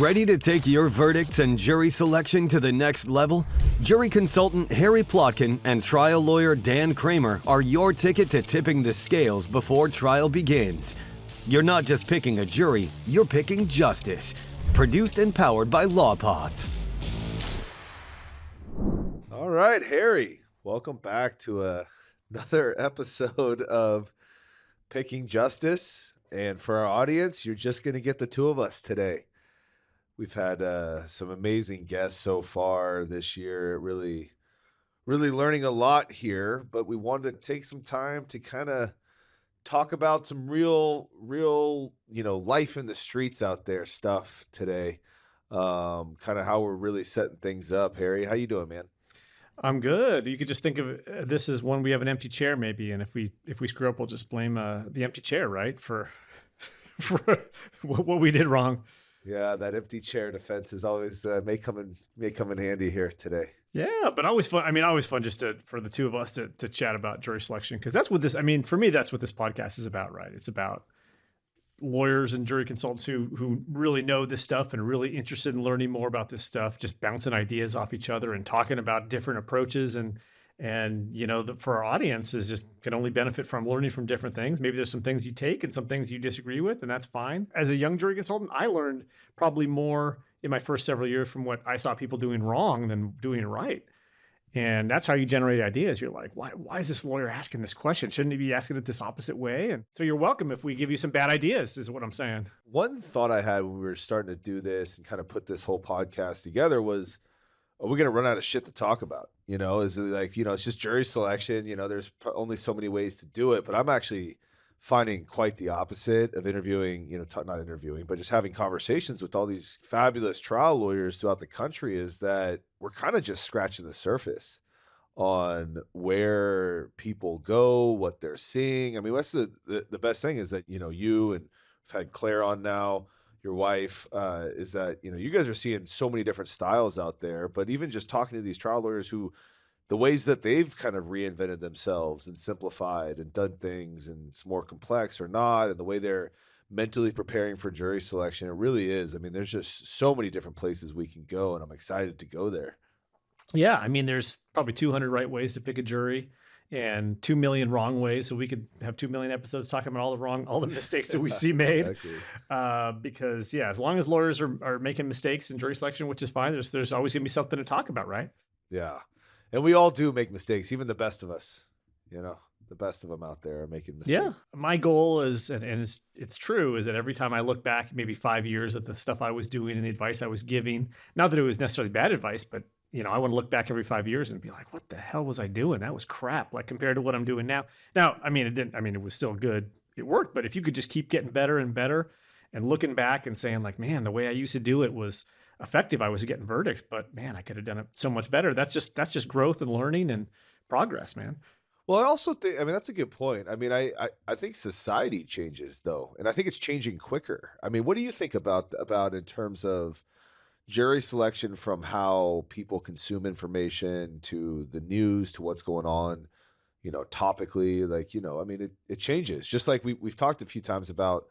Ready to take your verdicts and jury selection to the next level? Jury consultant Harry Plotkin and trial lawyer Dan Kramer are your ticket to tipping the scales before trial begins. You're not just picking a jury, you're picking justice. Produced and powered by LawPods. All right, Harry, welcome back to another episode of Picking Justice. And for our audience, you're just going to get the two of us today. We've had some amazing guests so far this year, really learning a lot here, but we wanted to take some time to kind of talk about some real, life in the streets out there stuff today. Kind of how we're really setting things up. Harry, how you doing, man? I'm good. You could just think of this as one we have an empty chair, maybe, and if we screw up, we'll just blame the empty chair, right, for what we did wrong. Yeah, that empty chair defense is always may come in handy here today. Yeah, but always fun. I mean, always fun just for the two of us to chat about jury selection, because that's what this. I mean, for me, that's what this podcast is about, right? It's about lawyers and jury consultants who really know this stuff and are really interested in learning more about this stuff, just bouncing ideas off each other and talking about different approaches and for our audience is just can only benefit from learning from different things. Maybe there's some things you take and some things you disagree with, and that's fine. As a young jury consultant, I learned probably more in my first several years from what I saw people doing wrong than doing right. And that's how you generate ideas. You're like, why is this lawyer asking this question? Shouldn't he be asking it this opposite way? And so you're welcome if we give you some bad ideas, is what I'm saying. One thought I had when we were starting to do this and kind of put this whole podcast together was, are we going to run out of shit to talk about? Is it like, it's just jury selection, there's only so many ways to do it, but I'm actually finding quite the opposite of interviewing, not interviewing, but just having conversations with all these fabulous trial lawyers throughout the country is that we're kind of just scratching the surface on where people go, what they're seeing. I mean, what's the best thing is that, you and we've had Claire on now, your wife, is that, you guys are seeing so many different styles out there, but even just talking to these trial lawyers who the ways that they've kind of reinvented themselves and simplified and done things and it's more complex or not, and the way they're mentally preparing for jury selection, it really is. I mean, there's just so many different places we can go, and I'm excited to go there. Yeah, I mean, there's probably 200 right ways to pick a jury and 2 million wrong ways. So we could have 2 million episodes talking about all the mistakes that we see made. Exactly. Because as long as lawyers are making mistakes in jury selection, which is fine, there's always gonna be something to talk about, right? Yeah. And we all do make mistakes, even the best of us, the best of them out there are making mistakes. Yeah. My goal is, and it's true, is that every time I look back maybe 5 years at the stuff I was doing and the advice I was giving, not that it was necessarily bad advice, but I want to look back every 5 years and be like, what the hell was I doing? That was crap. Like compared to what I'm doing now. Now, it was still good. It worked, but if you could just keep getting better and better and looking back and saying like, man, the way I used to do it was effective. I was getting verdicts, but man, I could have done it so much better. That's just growth and learning and progress, man. Well, I also think, that's a good point. I mean, I think society changes though. And I think it's changing quicker. I mean, what do you think about in terms of jury selection, from how people consume information to the news to what's going on, topically, like, it changes. Just like we've talked a few times about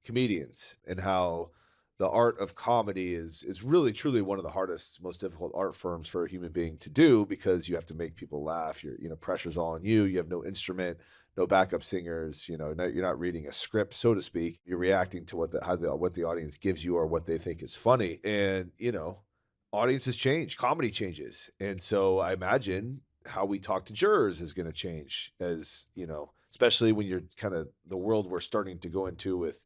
comedians and how the art of comedy is really truly one of the hardest, most difficult art forms for a human being to do, because you have to make people laugh. Pressure's all on you. You have no instrument, no backup singers. You're not reading a script, so to speak. You're reacting to what the audience gives you or what they think is funny. And audiences change, comedy changes, and so I imagine how we talk to jurors is going to change, as especially when you're kind of the world we're starting to go into with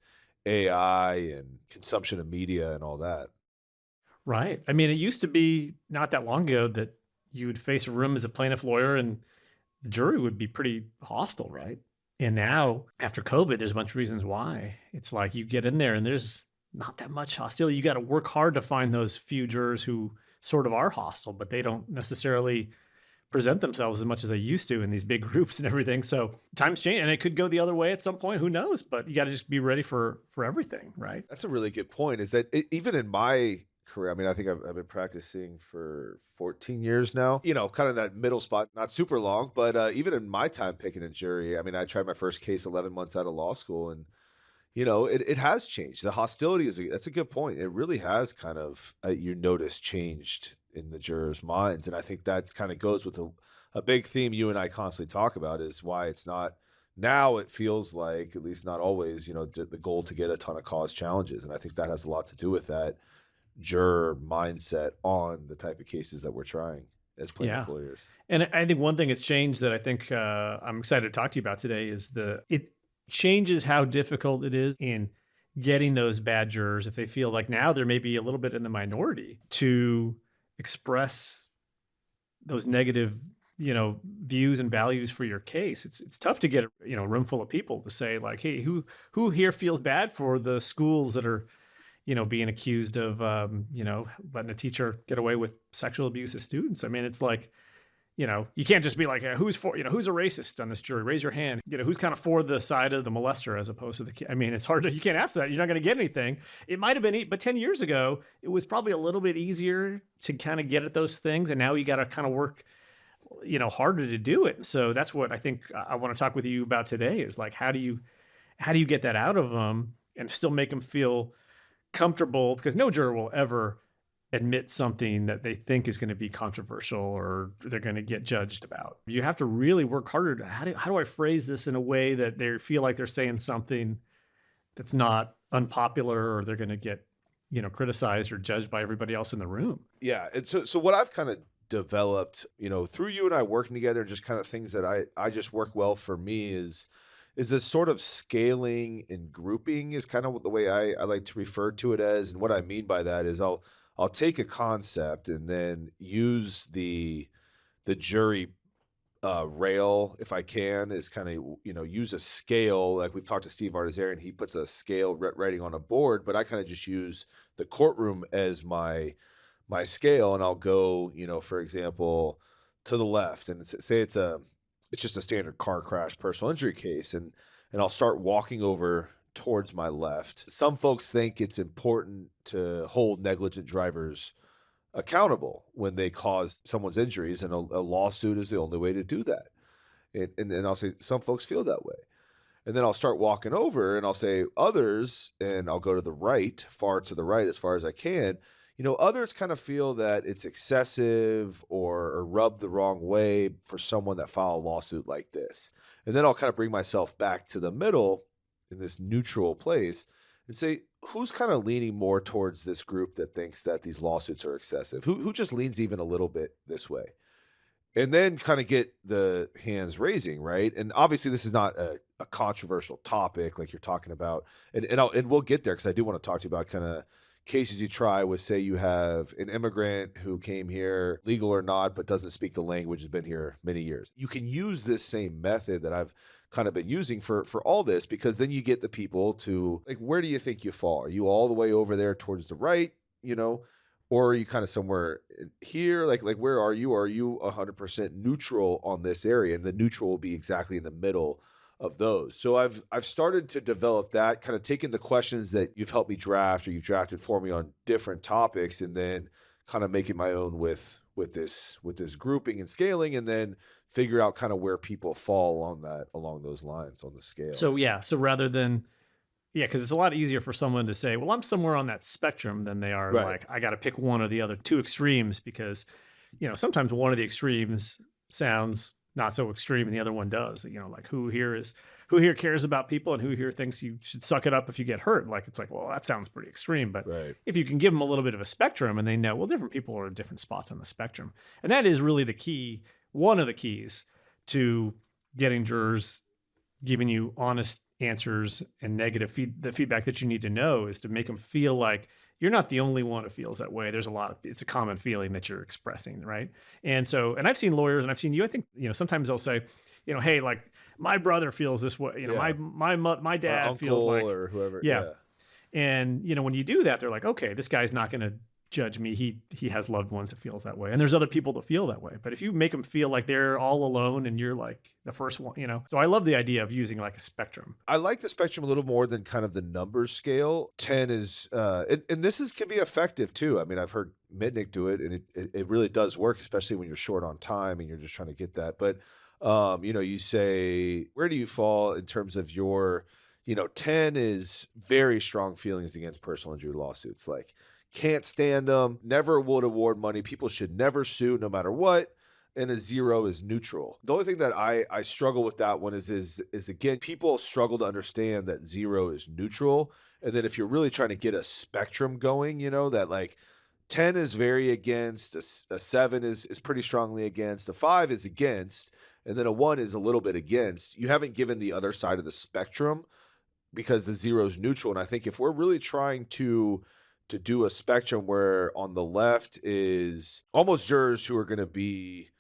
AI and consumption of media and all that. Right. I mean, it used to be not that long ago that you would face a room as a plaintiff lawyer and the jury would be pretty hostile, right? And now, after COVID, there's a bunch of reasons why. It's like you get in there and there's not that much hostility. You got to work hard to find those few jurors who sort of are hostile, but they don't necessarily present themselves as much as they used to in these big groups and everything. So times change, and it could go the other way at some point. Who knows? But you got to just be ready for everything, right? That's a really good point. Is that even in my career, I think I've been practicing for 14 years now, kind of that middle spot, not super long, but even in my time picking a jury, I tried my first case 11 months out of law school, and it has changed. The hostility that's a good point. It really has kind of, you notice, changed in the jurors' minds. And I think that kind of goes with a big theme you and I constantly talk about, is why it's not, now it feels like, at least not always, the goal to get a ton of cause challenges. And I think that has a lot to do with that juror mindset on the type of cases that we're trying as plaintiff lawyers. And I think one thing that's changed that I think I'm excited to talk to you about today is it changes how difficult it is in getting those bad jurors, if they feel like now they're maybe a little bit in the minority, to express those negative, views and values for your case. It's tough to get a room full of people to say like, hey, who here feels bad for the schools that are, being accused of, letting a teacher get away with sexual abuse of students. I mean, it's like, you can't just be like, hey, who's a racist on this jury? Raise your hand. Who's kind of for the side of the molester as opposed to the kid? I mean, it's hard you can't ask that. You're not going to get anything. It might have been, but 10 years ago, it was probably a little bit easier to kind of get at those things. And now you got to kind of work, harder to do it. So that's what I think I want to talk with you about today, is like, how do you get that out of them and still make them feel comfortable? Because no juror will ever admit something that they think is going to be controversial or they're going to get judged about. You have to really work harder to, how do I phrase this in a way that they feel like they're saying something that's not unpopular, or they're going to get, criticized or judged by everybody else in the room. Yeah. And so what I've kind of developed, through you and I working together, just kind of things that I just work well for me, is this sort of scaling and grouping is kind of the way I like to refer to it as. And what I mean by that is I'll take a concept and then use the jury rail, if I can, is kind of, use a scale. Like we've talked to Steve Artizarian, he puts a scale writing on a board, but I kind of just use the courtroom as my scale, and I'll go, for example, to the left, and say it's just a standard car crash personal injury case, and I'll start walking over towards my left. Some folks think it's important to hold negligent drivers accountable when they cause someone's injuries, and a lawsuit is the only way to do that. And I'll say some folks feel that way. And then I'll start walking over and I'll say others, and I'll go to the right, far to the right as far as I can. Others kind of feel that it's excessive or rubbed the wrong way for someone that filed a lawsuit like this. And then I'll kind of bring myself back to the middle in this neutral place and say, who's kind of leaning more towards this group that thinks that these lawsuits are excessive? Who just leans even a little bit this way? And then kind of get the hands raising, right? And obviously this is not a controversial topic like you're talking about. And we'll get there, because I do want to talk to you about kind of cases you try with, say you have an immigrant who came here, legal or not, but doesn't speak the language, has been here many years. You can use this same method that I've kind of been using for all this, because then you get the people to, like, where do you think you fall? Are you all the way over there towards the right, or are you kind of somewhere here? Like where are you? Are you 100% neutral on this area? And the neutral will be exactly in the middle of those. So I've started to develop that, kind of taking the questions that you've helped me draft or you've drafted for me on different topics, and then kind of making my own with this grouping and scaling, and then figure out kind of where people fall along those lines on the scale. So rather than, because it's a lot easier for someone to say, well, I'm somewhere on that spectrum, than they are like, I got to pick one or the other, two extremes, because sometimes one of the extremes sounds not so extreme and the other one does. Like who here cares about people, and who here thinks you should suck it up if you get hurt. Like, it's like, well, that sounds pretty extreme. But if you can give them a little bit of a spectrum, and they know, well, different people are at different spots on the spectrum. And that is really the key, one of the keys to getting jurors giving you honest answers and the feedback that you need to know, is to make them feel like you're not the only one who feels that way. There's it's a common feeling that you're expressing, right? And I've seen lawyers, and I've seen you, I think, sometimes they'll say, hey, like, my brother feels this way, my dad feels like, or whoever. Yeah. And, when you do that, they're like, okay, this guy's not going to judge me. He has loved ones that feels that way. And there's other people that feel that way. But if you make them feel like they're all alone and you're like the first one, So I love the idea of using like a spectrum. I like the spectrum a little more than kind of the numbers scale. 10 is, and this can be effective too. I mean, I've heard Mitnick do it, and it really does work, especially when you're short on time and you're just trying to get that. But, you say, where do you fall in terms of your 10 is very strong feelings against personal injury lawsuits. Like, can't stand them, never would award money. People should never sue no matter what. And a 0 is neutral. The only thing that I struggle with that one is again, people struggle to understand that 0 is neutral. And then if you're really trying to get a spectrum going, that like 10 is very against, a 7 is pretty strongly against, a 5 is against, and then a 1 is a little bit against. You haven't given the other side of the spectrum because the 0 is neutral. And I think if we're really trying to do a spectrum where on the left is almost jurors who are going to be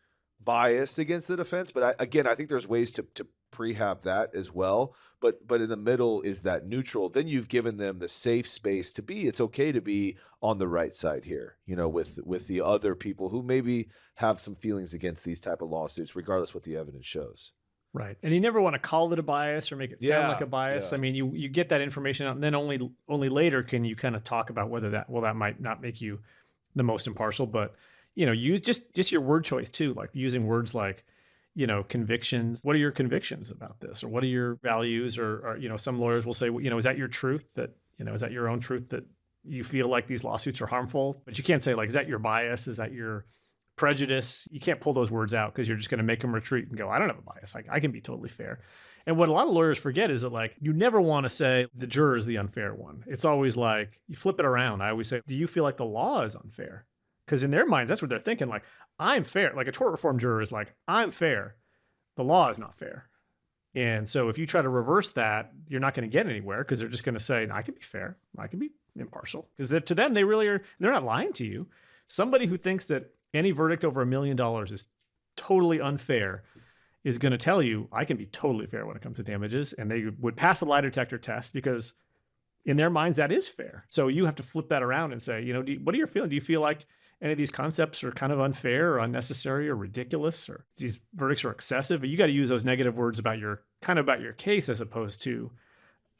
biased against the defense, but I think there's ways to prehab that as well. But in the middle is that neutral. Then you've given them the safe space to be. It's okay to be on the right side here, with the other people who maybe have some feelings against these type of lawsuits, regardless what the evidence shows. Right. And you never want to call it a bias or make it sound like a bias. Yeah. I mean, you get that information out, and then only later can you kind of talk about whether that might not make you the most impartial, but use just your word choice too, like using words like, convictions. What are your convictions about this? Or what are your values? Or some lawyers will say, is that your truth that, is that your own truth that you feel like these lawsuits are harmful? But you can't say like, is that your bias? Is that your prejudice? You can't pull those words out because you're just going to make them retreat and go, I don't have a bias. I can be totally fair. And what a lot of lawyers forget is that like, you never want to say the juror is the unfair one. It's always like, you flip it around. I always say, do you feel like the law is unfair? Because in their minds, that's what they're thinking. Like, I'm fair. Like a tort reform juror is like, I'm fair. The law is not fair. And so if you try to reverse that, you're not going to get anywhere because they're just going to say, I can be fair. I can be impartial. Because to them, they really are, they're not lying to you. Somebody who thinks that any verdict over $1 million is totally unfair is going to tell you, I can be totally fair when it comes to damages. And they would pass a lie detector test because in their minds, that is fair. So you have to flip that around and say, what are your feelings? Do you feel like any of these concepts are kind of unfair or unnecessary or ridiculous, or these verdicts are excessive? You got to use those negative words about your case as opposed to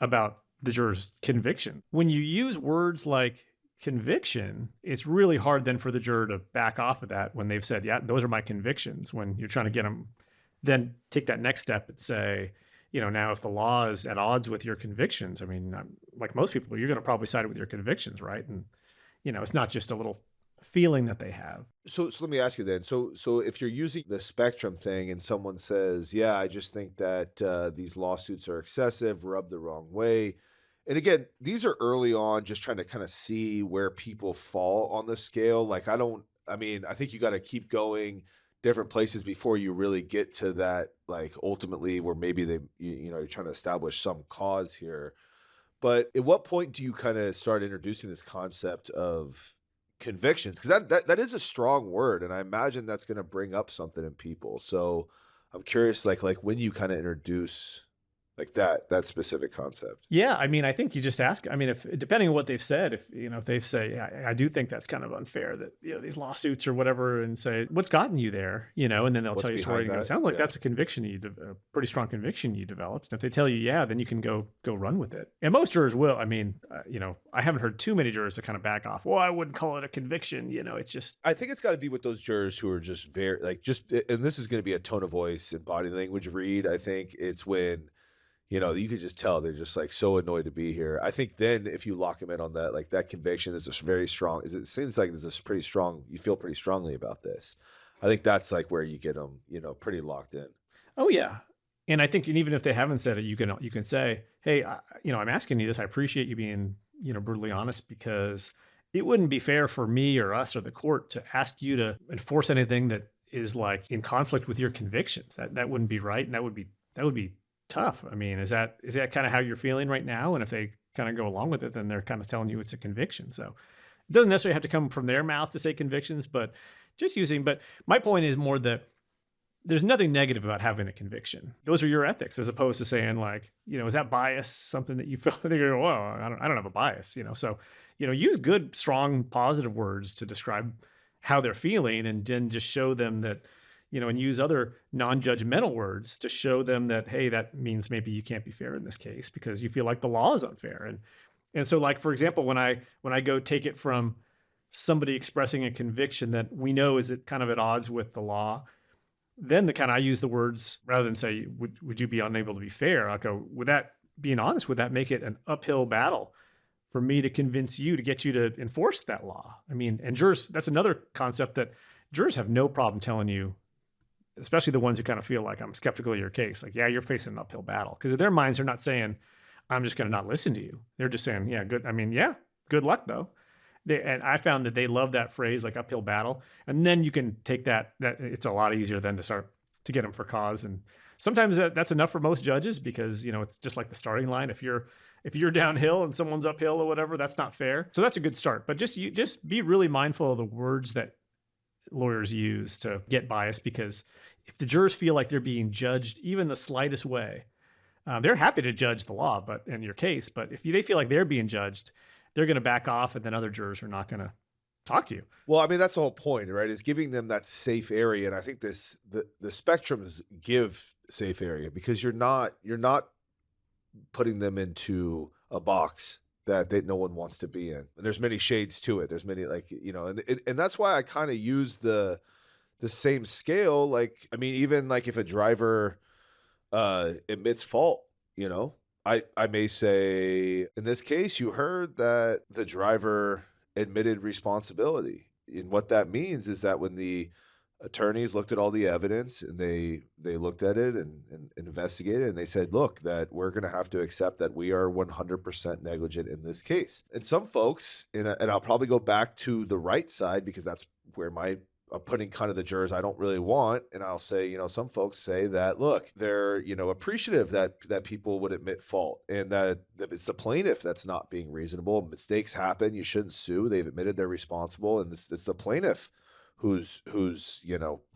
about the juror's conviction. When you use words like conviction, it's really hard then for the juror to back off of that when they've said, yeah, those are my convictions. When you're trying to get them, then take that next step and say, now if the law is at odds with your convictions, I mean, like most people, you're going to probably side with your convictions, right? And, it's not just a little feeling that they have. So let me ask you then. So if you're using the spectrum thing and someone says, yeah, I just think that these lawsuits are excessive, rubbed the wrong way. And again, these are early on, just trying to kind of see where people fall on the scale. Like, I think you got to keep going different places before you really get to that, like ultimately where maybe you're trying to establish some cause here. But at what point do you kind of start introducing this concept of convictions? Because that is a strong word, and I imagine that's going to bring up something in people. So I'm curious, like when you kind of introduce like that specific concept. Yeah, I mean, I think you just ask. I mean, if depending on what they've said, if they say, yeah, I do think that's kind of unfair that these lawsuits or whatever, and say what's gotten you there, and then they'll tell you a story. And it sounds like that's a conviction a pretty strong conviction you developed. And if they tell you, yeah, then you can go run with it. And most jurors will. I mean, I haven't heard too many jurors that kind of back off. Well, I wouldn't call it a conviction. It's just. I think it's got to be with those jurors who are just very and this is going to be a tone of voice and body language read. I think it's when. You could just tell they're just like so annoyed to be here. I think then if you lock them in on that, like that conviction is a very strong, it seems like there's this pretty strong, you feel pretty strongly about this. I think that's like where you get them, pretty locked in. Oh yeah. And I think even if they haven't said it, you can say, hey, I'm asking you this. I appreciate you being, brutally honest, because it wouldn't be fair for me or us or the court to ask you to enforce anything that is like in conflict with your convictions. That wouldn't be right. And that would be tough. I mean, is that kind of how you're feeling right now? And if they kind of go along with it, then they're kind of telling you it's a conviction. So it doesn't necessarily have to come from their mouth to say convictions, but but my point is more that there's nothing negative about having a conviction. Those are your ethics, as opposed to saying like, is that bias something that you feel? They go, well, I don't have a bias, So, use good, strong, positive words to describe how they're feeling, and then just show them that, and use other non-judgmental words to show them that, hey, that means maybe you can't be fair in this case because you feel like the law is unfair. And so, like, for example, when I go take it from somebody expressing a conviction that we know is kind of at odds with the law, then I use the words, rather than say, would you be unable to be fair? I'll go, would that being honest with that, make it an uphill battle for me to convince you to get you to enforce that law. I mean, and jurors, that's another concept that jurors have no problem telling you, especially the ones who kind of feel like I'm skeptical of your case. Like, yeah, you're facing an uphill battle. Because in their minds, they're not saying, I'm just going to not listen to you. They're just saying, yeah, good. I mean, yeah, good luck though. And I found that they love that phrase, like uphill battle. And then you can take that it's a lot easier then to start to get them for cause. And sometimes that's enough for most judges because, it's just like the starting line. If you're downhill and someone's uphill or whatever, that's not fair. So that's a good start. But just be really mindful of the words that lawyers use to get biased, because if the jurors feel like they're being judged even the slightest way, they're happy to judge the law, but in your case, but if they feel like they're being judged, they're going to back off, and then other jurors are not going to talk to you. Well, I mean, that's the whole point, right? Is giving them that safe area. And I think the spectrums give safe area because you're not putting them into a box that no one wants to be in. And there's many shades to it. There's many and that's why I kind of use the same scale. Like, I mean, even like if a driver admits fault, I may say, in this case, you heard that the driver admitted responsibility. And what that means is that when the attorneys looked at all the evidence and they looked at it and investigated, and they said, look, that we're going to have to accept that we are 100% negligent in this case. And some folks, and I'll probably go back to the right side because that's where I'm putting kind of the jurors I don't really want. And I'll say, some folks say that, look, they're, appreciative that people would admit fault and that it's the plaintiff that's not being reasonable. Mistakes happen. You shouldn't sue. They've admitted they're responsible. And it's the plaintiff who's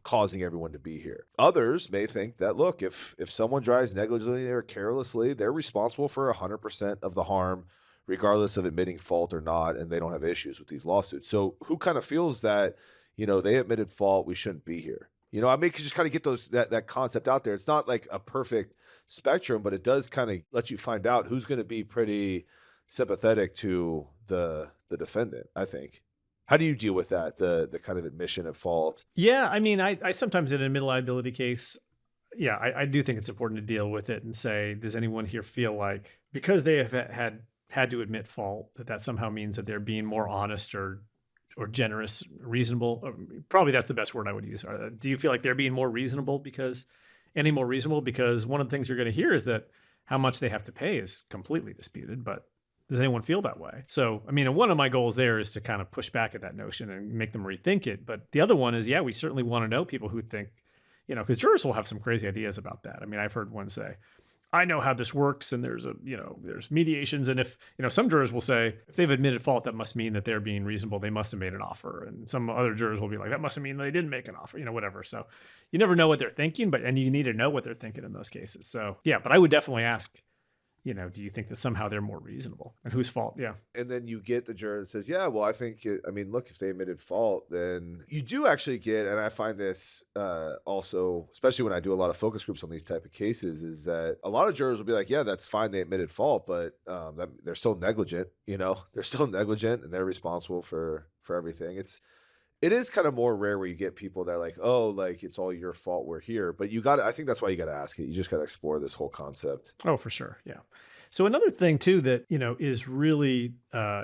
causing everyone to be here. Others may think that, look, if someone drives negligently or carelessly, they're responsible for 100% of the harm, regardless of admitting fault or not, and they don't have issues with these lawsuits. So who kind of feels that, they admitted fault, we shouldn't be here? I mean, just kind of get that concept out there. It's not like a perfect spectrum, but it does kind of let you find out who's going to be pretty sympathetic to the defendant, I think. How do you deal with that, the kind of admission of fault? Yeah, I mean, I sometimes in a admitted liability case, yeah, I do think it's important to deal with it and say, does anyone here feel like because they have had to admit fault, that somehow means that they're being more honest or generous, reasonable? Probably that's the best word I would use. Do you feel like they're being more reasonable because one of the things you're going to hear is that how much they have to pay is completely disputed, but does anyone feel that way? So, I mean, and one of my goals there is to kind of push back at that notion and make them rethink it. But the other one is, yeah, we certainly want to know people who think, because jurors will have some crazy ideas about that. I mean, I've heard one say, I know how this works, and there's mediations. And if, some jurors will say, if they've admitted fault, that must mean that they're being reasonable. They must have made an offer. And some other jurors will be like, that must mean they didn't make an offer, whatever. So you never know what they're thinking, and you need to know what they're thinking in those cases. So yeah, but I would definitely ask, do you think that somehow they're more reasonable, and whose fault? Yeah. And then you get the juror that says, yeah, well, I think, look, if they admitted fault, then you do actually get, and I find this also, especially when I do a lot of focus groups on these type of cases, is that a lot of jurors will be like, yeah, that's fine, they admitted fault, but they're still negligent, they're still negligent and they're responsible for everything. It is kind of more rare where you get people that are like, oh, like it's all your fault we're here. But I think that's why you got to ask it. You just got to explore this whole concept. Oh, for sure. Yeah. So another thing too that, is really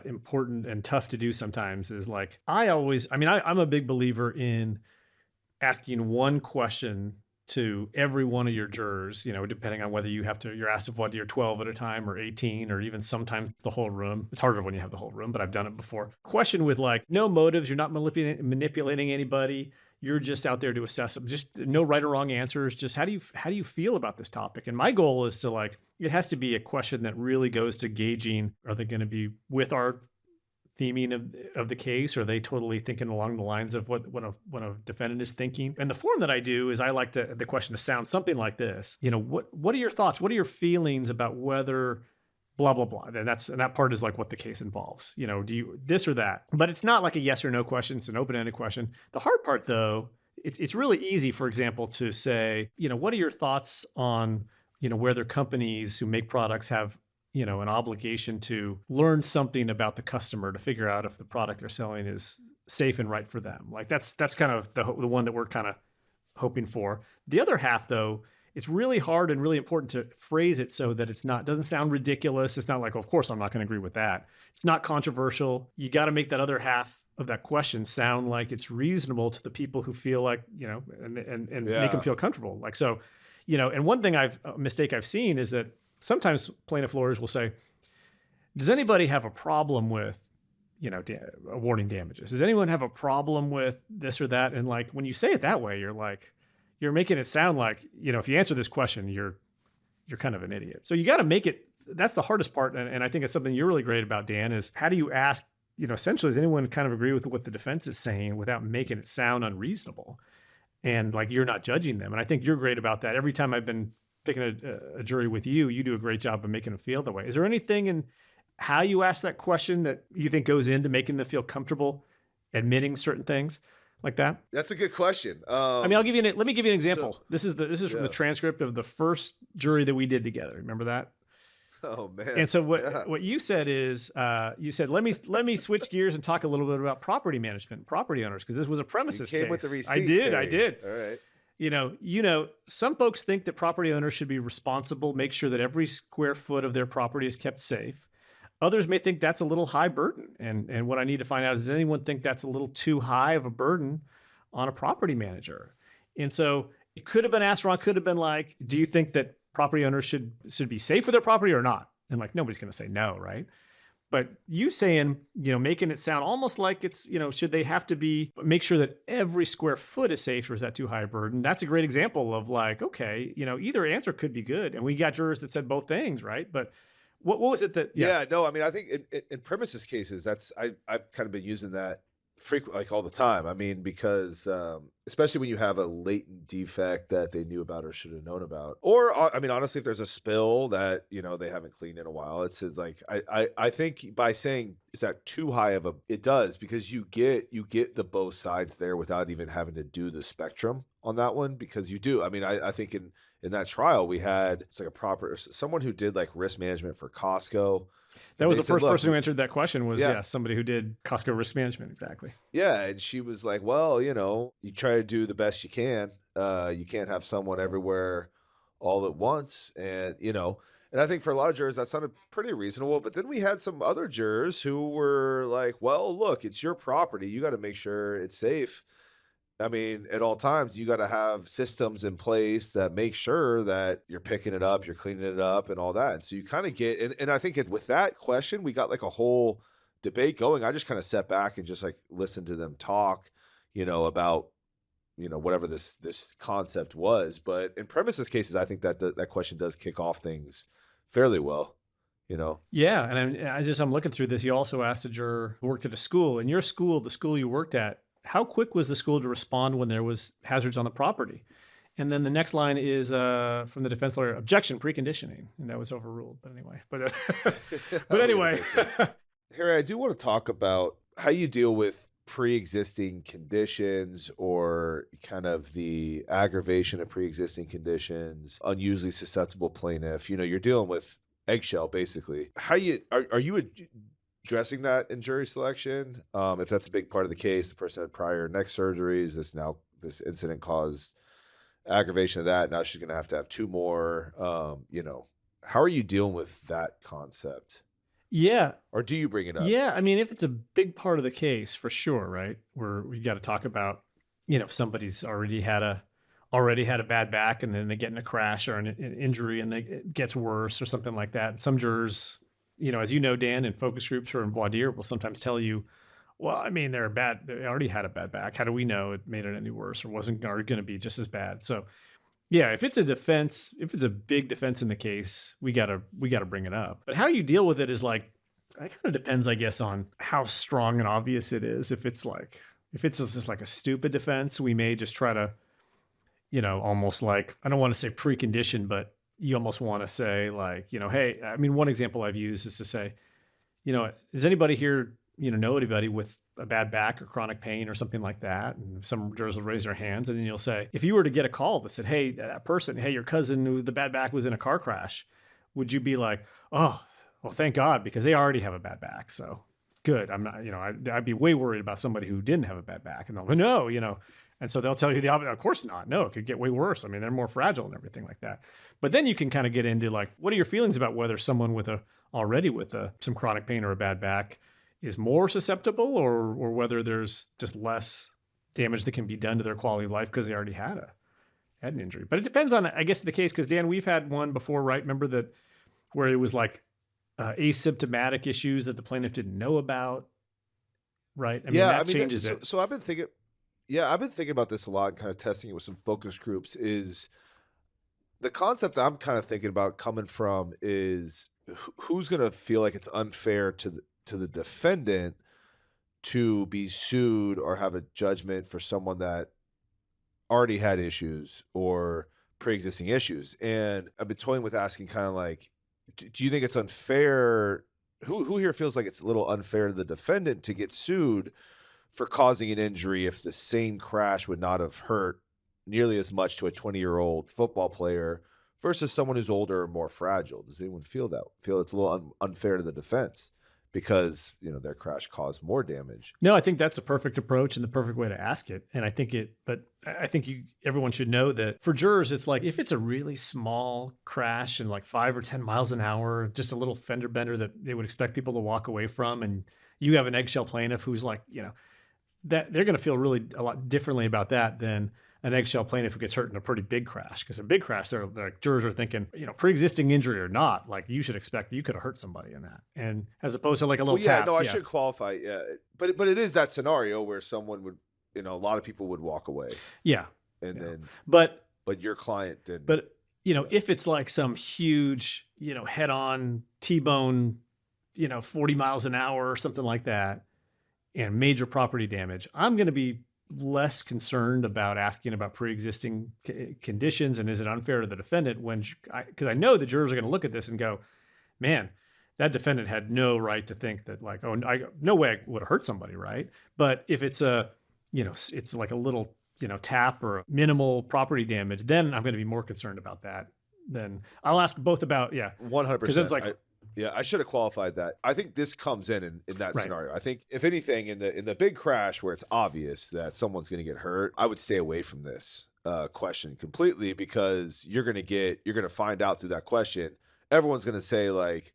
important and tough to do sometimes is like, I'm a big believer in asking one question to every one of your jurors, depending on whether you're asked of you're 12 at a time or 18 or even sometimes the whole room. It's harder when you have the whole room, but I've done it before. Question with like no motives. You're not manipulating anybody. You're just out there to assess them. Just no right or wrong answers. Just how do you feel about this topic? And my goal is to it has to be a question that really goes to gauging, are they going to be with our theming of the case? Or are they totally thinking along the lines of what a defendant is thinking? And the form that I do is I like the question to sound something like this. What are your thoughts? What are your feelings about whether blah, blah, blah? And that part is like what the case involves. Do you this or that? But it's not like a yes or no question. It's an open-ended question. The hard part though, it's really easy, for example, to say, what are your thoughts on, whether companies who make products have an obligation to learn something about the customer to figure out if the product they're selling is safe and right for them. Like that's kind of the one that we're kind of hoping for. The other half though it's really hard and really important to phrase it so that doesn't sound ridiculous. It's not like, of course, I'm not going to agree with that. It's not controversial. You got to make that other half of that question sound like it's reasonable to the people who feel like, and make them feel comfortable. Like, so, and one thing a mistake I've seen is that sometimes plaintiff lawyers will say, does anybody have a problem with, awarding damages? Does anyone have a problem with this or that? And like, when you say it that way, you're making it sound like, if you answer this question, you're kind of an idiot. So you got to make it, that's the hardest part. And I think it's something you're really great about, Dan, is how do you ask, essentially, does anyone kind of agree with what the defense is saying without making it sound unreasonable? And like, you're not judging them. And I think you're great about that. Every time I've been picking a jury with you, you do a great job of making them feel that way. Is there anything in how you ask that question that you think goes into making them feel comfortable admitting certain things like that? That's a good question. Let me give you an example. So, this is from the transcript of the first jury that we did together. Remember that? Oh man. And so what you said is, you said, let me switch gears and talk a little bit about property management, property owners, because this was a premises case. With the receipts. I did. All right. Some folks think that property owners should be responsible, make sure that every square foot of their property is kept safe. Others may think that's a little high burden. And what I need to find out is, does anyone think that's a little too high of a burden on a property manager? And so it could have been asked wrong, could have been like, do you think that property owners should be safe with their property or not? And like, nobody's going to say no, right? But you saying, making it sound almost like it's, should they have to make sure that every square foot is safe, or is that too high a burden? That's a great example of like, okay, either answer could be good. And we got jurors that said both things, right? But what was it that? Yeah, no, I mean, I think in premises cases, I've kind of been using that frequently, like all the time. I mean, because especially when you have a latent defect that they knew about or should have known about, or I mean, honestly, if there's a spill that they haven't cleaned in a while, it's like I think by saying, is that too high of a? It does, because you get the both sides there without even having to do the spectrum on that one, because you do. I mean, I think in that trial we had, it's like someone who did like risk management for Costco. That was the first person who answered that question was somebody who did Costco risk management. Exactly. Yeah. And she was like, well, you try to do the best you can. You can't have someone everywhere all at once. And, and I think for a lot of jurors, that sounded pretty reasonable. But then we had some other jurors who were like, well, look, it's your property. You got to make sure it's safe. I mean, at all times, you got to have systems in place that make sure that you're picking it up, you're cleaning it up, and all that. And so you kind of get, and I think with that question, we got like a whole debate going. I just kind of sat back and just like listened to them talk, about, whatever this concept was. But in premises cases, I think that question does kick off things fairly well. Yeah, and I'm looking through this. You also asked a juror who worked at a school. In your school, the school you worked at, how quick was the school to respond when there was hazards on the property? And then the next line is from the defense lawyer, objection, preconditioning. And that was overruled. But anyway, but anyway. Harry, I do want to talk about how you deal with pre-existing conditions, or kind of the aggravation of pre-existing conditions, unusually susceptible plaintiff. You're dealing with eggshell, basically. Are you addressing that in jury selection? If that's a big part of the case, the person had prior neck surgeries, this incident caused aggravation of that. Now she's going to have 2 more. How are you dealing with that concept? Yeah. Or do you bring it up? Yeah. I mean, if it's a big part of the case, for sure, right? Where we got to talk about, if somebody's already had a bad back and then they get in a crash or an injury and it gets worse or something like that. And some jurors, as you know, Dan, in focus groups or in voir dire, will sometimes tell you, well, I mean, they already had a bad back. How do we know it made it any worse or wasn't going to be just as bad? So yeah, if it's a big defense in the case, we gotta bring it up. But how you deal with it is like, it kind of depends, I guess, on how strong and obvious it is. If it's just like a stupid defense, we may just try to, almost like, I don't want to say precondition, but you almost want to say like, hey, I mean, one example I've used is to say, does anybody here, know anybody with a bad back or chronic pain or something like that? And some jurors will raise their hands, and then you'll say, if you were to get a call that said, hey, that person, hey, your cousin who the bad back was in a car crash, would you be like, oh, well, thank God, because they already have a bad back. So good. I'm not, I'd be way worried about somebody who didn't have a bad back. And they'll go, no, and so they'll tell you the opposite. Of course not. No, it could get way worse. I mean, they're more fragile and everything like that. But then you can kind of get into like, what are your feelings about whether someone already with some chronic pain or a bad back is more susceptible, or whether there's just less damage that can be done to their quality of life because they already had an injury. But it depends on, I guess, the case. Because Dan, we've had one before, right? Remember that where it was like asymptomatic issues that the plaintiff didn't know about, right? That changes it. So I've been thinking. Yeah, I've been thinking about this a lot and kind of testing it with some focus groups. Is the concept I'm kind of thinking about coming from is who's going to feel like it's unfair to the defendant to be sued or have a judgment for someone that already had issues or pre-existing issues. And I've been toying with asking kind of like, do you think it's unfair? Who here feels like it's a little unfair to the defendant to get sued for causing an injury if the same crash would not have hurt nearly as much to a 20-year-old football player versus someone who's older or more fragile? Does anyone feel it's a little unfair to the defense because their crash caused more damage? No, I think that's a perfect approach and the perfect way to ask it. And I think everyone should know that for jurors, it's like if it's a really small crash and like 5 or 10 miles an hour, just a little fender bender that they would expect people to walk away from, and you have an eggshell plaintiff who's like, that they're going to feel really a lot differently about that than an eggshell plaintiff who gets hurt in a pretty big crash. Because a big crash, they're like, jurors are thinking, pre-existing injury or not, like you should expect you could have hurt somebody in that. And as opposed to like a little tap. I should qualify. Yeah, but it is that scenario where someone would, a lot of people would walk away. Yeah, and then, but your client didn't. But if it's like some huge, head-on T-bone, 40 miles an hour or something like that, and major property damage, I'm going to be less concerned about asking about pre-existing conditions and is it unfair to the defendant because I know the jurors are going to look at this and go, man, that defendant had no right to think that like, no way I would have hurt somebody, right? But if it's it's like a little, tap or minimal property damage, then I'm going to be more concerned about that. Then I'll ask both about, 100%. Because it's like, I should have qualified that. I think this comes in that scenario. I think if anything in the big crash where it's obvious that someone's going to get hurt, I would stay away from this question completely, because you're going to find out through that question. Everyone's going to say like,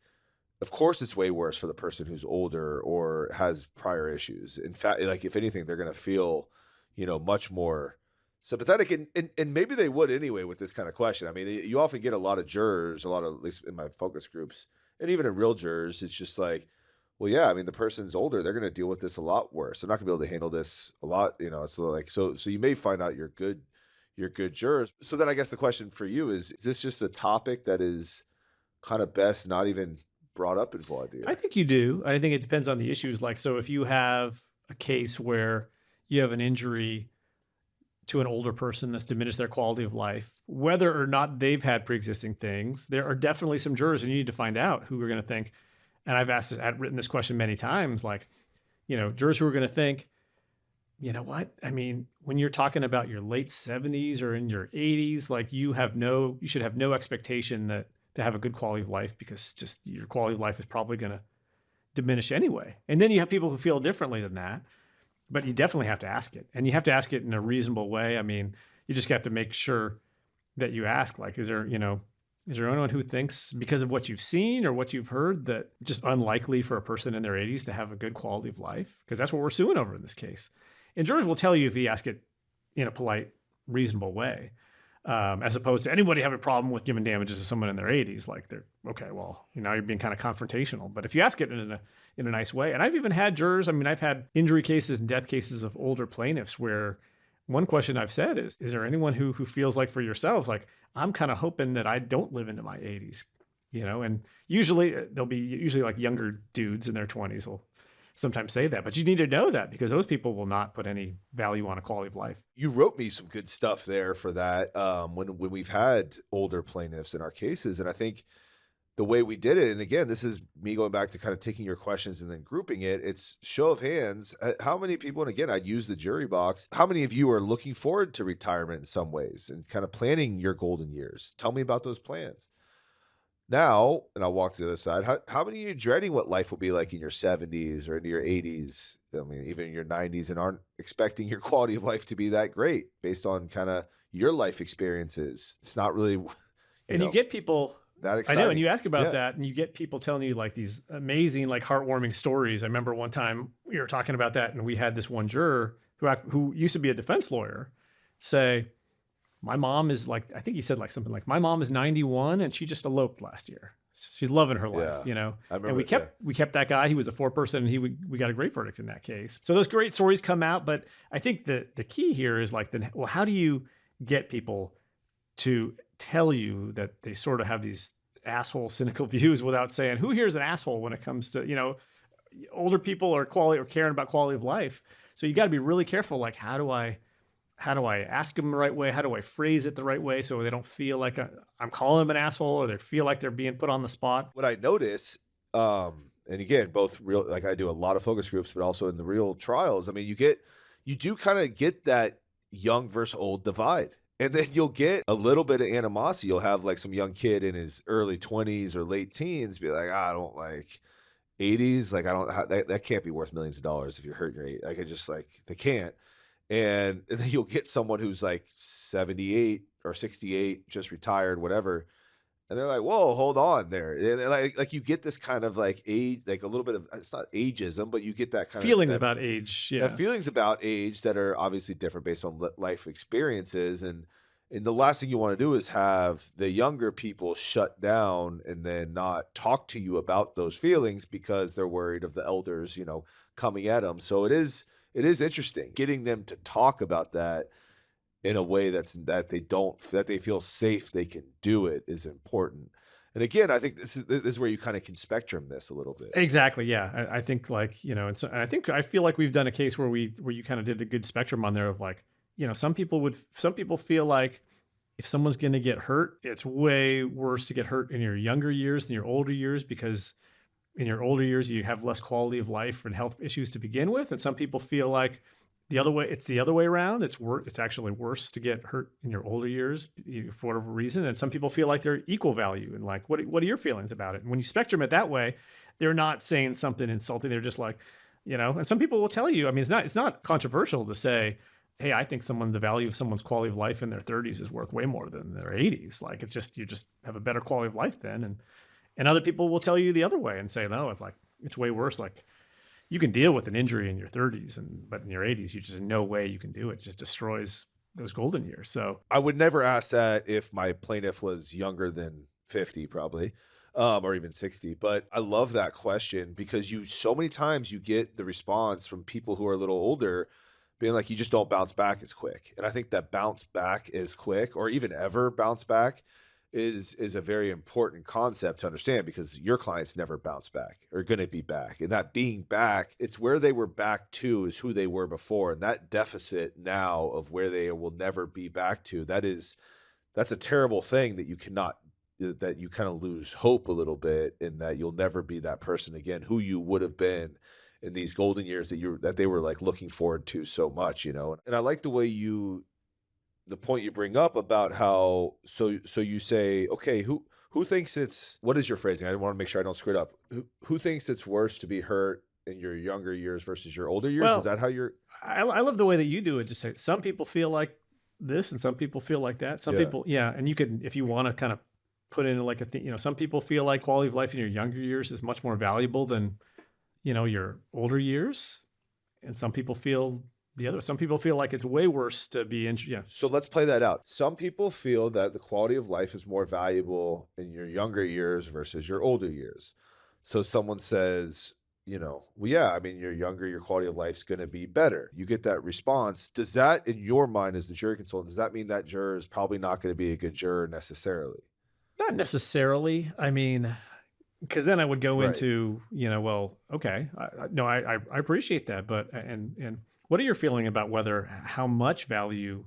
of course it's way worse for the person who's older or has prior issues. In fact, like if anything, they're going to feel, much more sympathetic, and maybe they would anyway with this kind of question. I mean, you often get a lot of jurors, at least in my focus groups, and even in real jurors, it's just like, well, yeah, I mean, the person's older. They're going to deal with this a lot worse. They're not going to be able to handle this a lot, So like, so you may find out you're good jurors. So then I guess the question for you is this just a topic that is kind of best not even brought up in voir dire? I think you do. I think it depends on the issues. Like, so if you have a case where you have an injury to an older person that's diminished their quality of life, whether or not they've had pre-existing things, there are definitely some jurors, and you need to find out who are going to think. And I've written this question many times, like, jurors who are going to think, you know what? I mean, when you're talking about your late 70s or in your 80s, like you should have no expectation to have a good quality of life, because just your quality of life is probably going to diminish anyway. And then you have people who feel differently than that. But you definitely have to ask it, and you have to ask it in a reasonable way. I mean, you just have to make sure that you ask, like, is there anyone who thinks, because of what you've seen or what you've heard, that just unlikely for a person in their 80s to have a good quality of life? Because that's what we're suing over in this case. And jurors will tell you if you ask it in a polite, reasonable way, as opposed to anybody have a problem with giving damages to someone in their 80s. Like they're, okay, well, you're being kind of confrontational. But if you ask it in a nice way, and I've even had jurors, I've had injury cases and death cases of older plaintiffs where one question I've said is there anyone who feels like for yourselves, like, I'm kind of hoping that I don't live into my 80s, and usually they'll be like younger dudes in their 20s will sometimes say that, but you need to know that, because those people will not put any value on a quality of life. You wrote me some good stuff there for that when we've had older plaintiffs in our cases, and I think the way we did it, and again, this is me going back to kind of taking your questions and then grouping it, it's show of hands. How many people, and again, I'd use the jury box, how many of you are looking forward to retirement in some ways and kind of planning your golden years? Tell me about those plans. Now, and I'll walk to the other side, how many of you dreading what life will be like in your 70s or into your 80s? I mean, even in your 90s, and aren't expecting your quality of life to be that great based on kind of your life experiences. It's not really, And you get people, that I exciting. know, and you ask about Yeah. that, and you get people telling you like these amazing, like heartwarming stories. I remember one time we were talking about that, and we had this one juror who used to be a defense lawyer say, my mom is like, I think he said like something like, my mom is 91 and she just eloped last year. She's loving her life, Yeah. you know? I remember, And we kept that guy. He was a 4-person, and we got a great verdict in that case. So those great stories come out. But I think the key here is like, well, how do you get people to tell you that they sort of have these asshole cynical views without saying, who here is an asshole when it comes to, older people or caring about quality of life? So you got to be really careful. Like, how do I ask them the right way? How do I phrase it the right way so they don't feel like I'm calling them an asshole, or they feel like they're being put on the spot? What I notice, and again, both real, like I do a lot of focus groups, but also in the real trials, I mean, you do kind of get that young versus old divide. And then you'll get a little bit of animosity. You'll have like some young kid in his early 20s or late teens be like, I don't like 80s. Like, I don't, that can't be worth millions of dollars if you're hurting your age. Like, I just like, they can't. And then you'll get someone who's like 78 or 68, just retired, whatever. And they're like, whoa, hold on there. And like you get this kind of like age, like a little bit of, it's not ageism, but you get that kind Feelings of about age. Yeah. feelings about age that are obviously different based on life experiences. And the last thing you want to do is have the younger people shut down and then not talk to you about those feelings because they're worried of the elders, coming at them. So it is interesting getting them to talk about that in a way that they feel safe they can do it is important. And again, I think this is where you kind of can spectrum this a little bit. Exactly. Yeah. I think like, and so I feel like we've done a case where you kind of did a good spectrum on there of like, some people feel like if someone's going to get hurt, it's way worse to get hurt in your younger years than your older years, because in your older years, you have less quality of life and health issues to begin with. And some people feel like it's the other way around. It's actually worse to get hurt in your older years for whatever reason. And some people feel like they're equal value. And like, what are your feelings about it? And when you spectrum it that way, they're not saying something insulting. They're just like, and some people will tell you, I mean, it's not controversial to say, hey, I think the value of someone's quality of life in their 30s is worth way more than their 80s. Like, it's just, you just have a better quality of life then. And other people will tell you the other way and say, no, it's way worse. Like, you can deal with an injury in your 30s, but in your 80s, you just no way you can do it. It just destroys those golden years. So I would never ask that if my plaintiff was younger than 50, probably, or even 60. But I love that question because so many times you get the response from people who are a little older being like, you just don't bounce back as quick. And I think that bounce back as quick, or even ever bounce back, is a very important concept to understand, because your clients never bounce back or going to be back. And that being back, it's where they were back to is who they were before. And that deficit now of where they will never be back to, that's a terrible thing that you kind of lose hope a little bit, in that you'll never be that person again who you would have been in these golden years that they were like looking forward to so much, And I like the way the point you bring up about how, so you say, okay, who thinks what is your phrasing? I want to make sure I don't screw it up. Who thinks it's worse to be hurt in your younger years versus your older years? Well, is that how you're? I love the way that you do it. Just say some people feel like this and some people feel like that. Some people, yeah. And you can, if you want to kind of put in like a thing, some people feel like quality of life in your younger years is much more valuable than, your older years. And some people feel some people feel like it's way worse to be in. Yeah. So let's play that out. Some people feel that the quality of life is more valuable in your younger years versus your older years. So someone says, well, yeah, I mean, you're younger, your quality of life's going to be better. You get that response. Does that, in your mind as the jury consultant, does that mean that juror is probably not going to be a good juror necessarily? Not necessarily. I mean, because then I would go into, well, okay, I appreciate that, but and what are your feeling about how much value,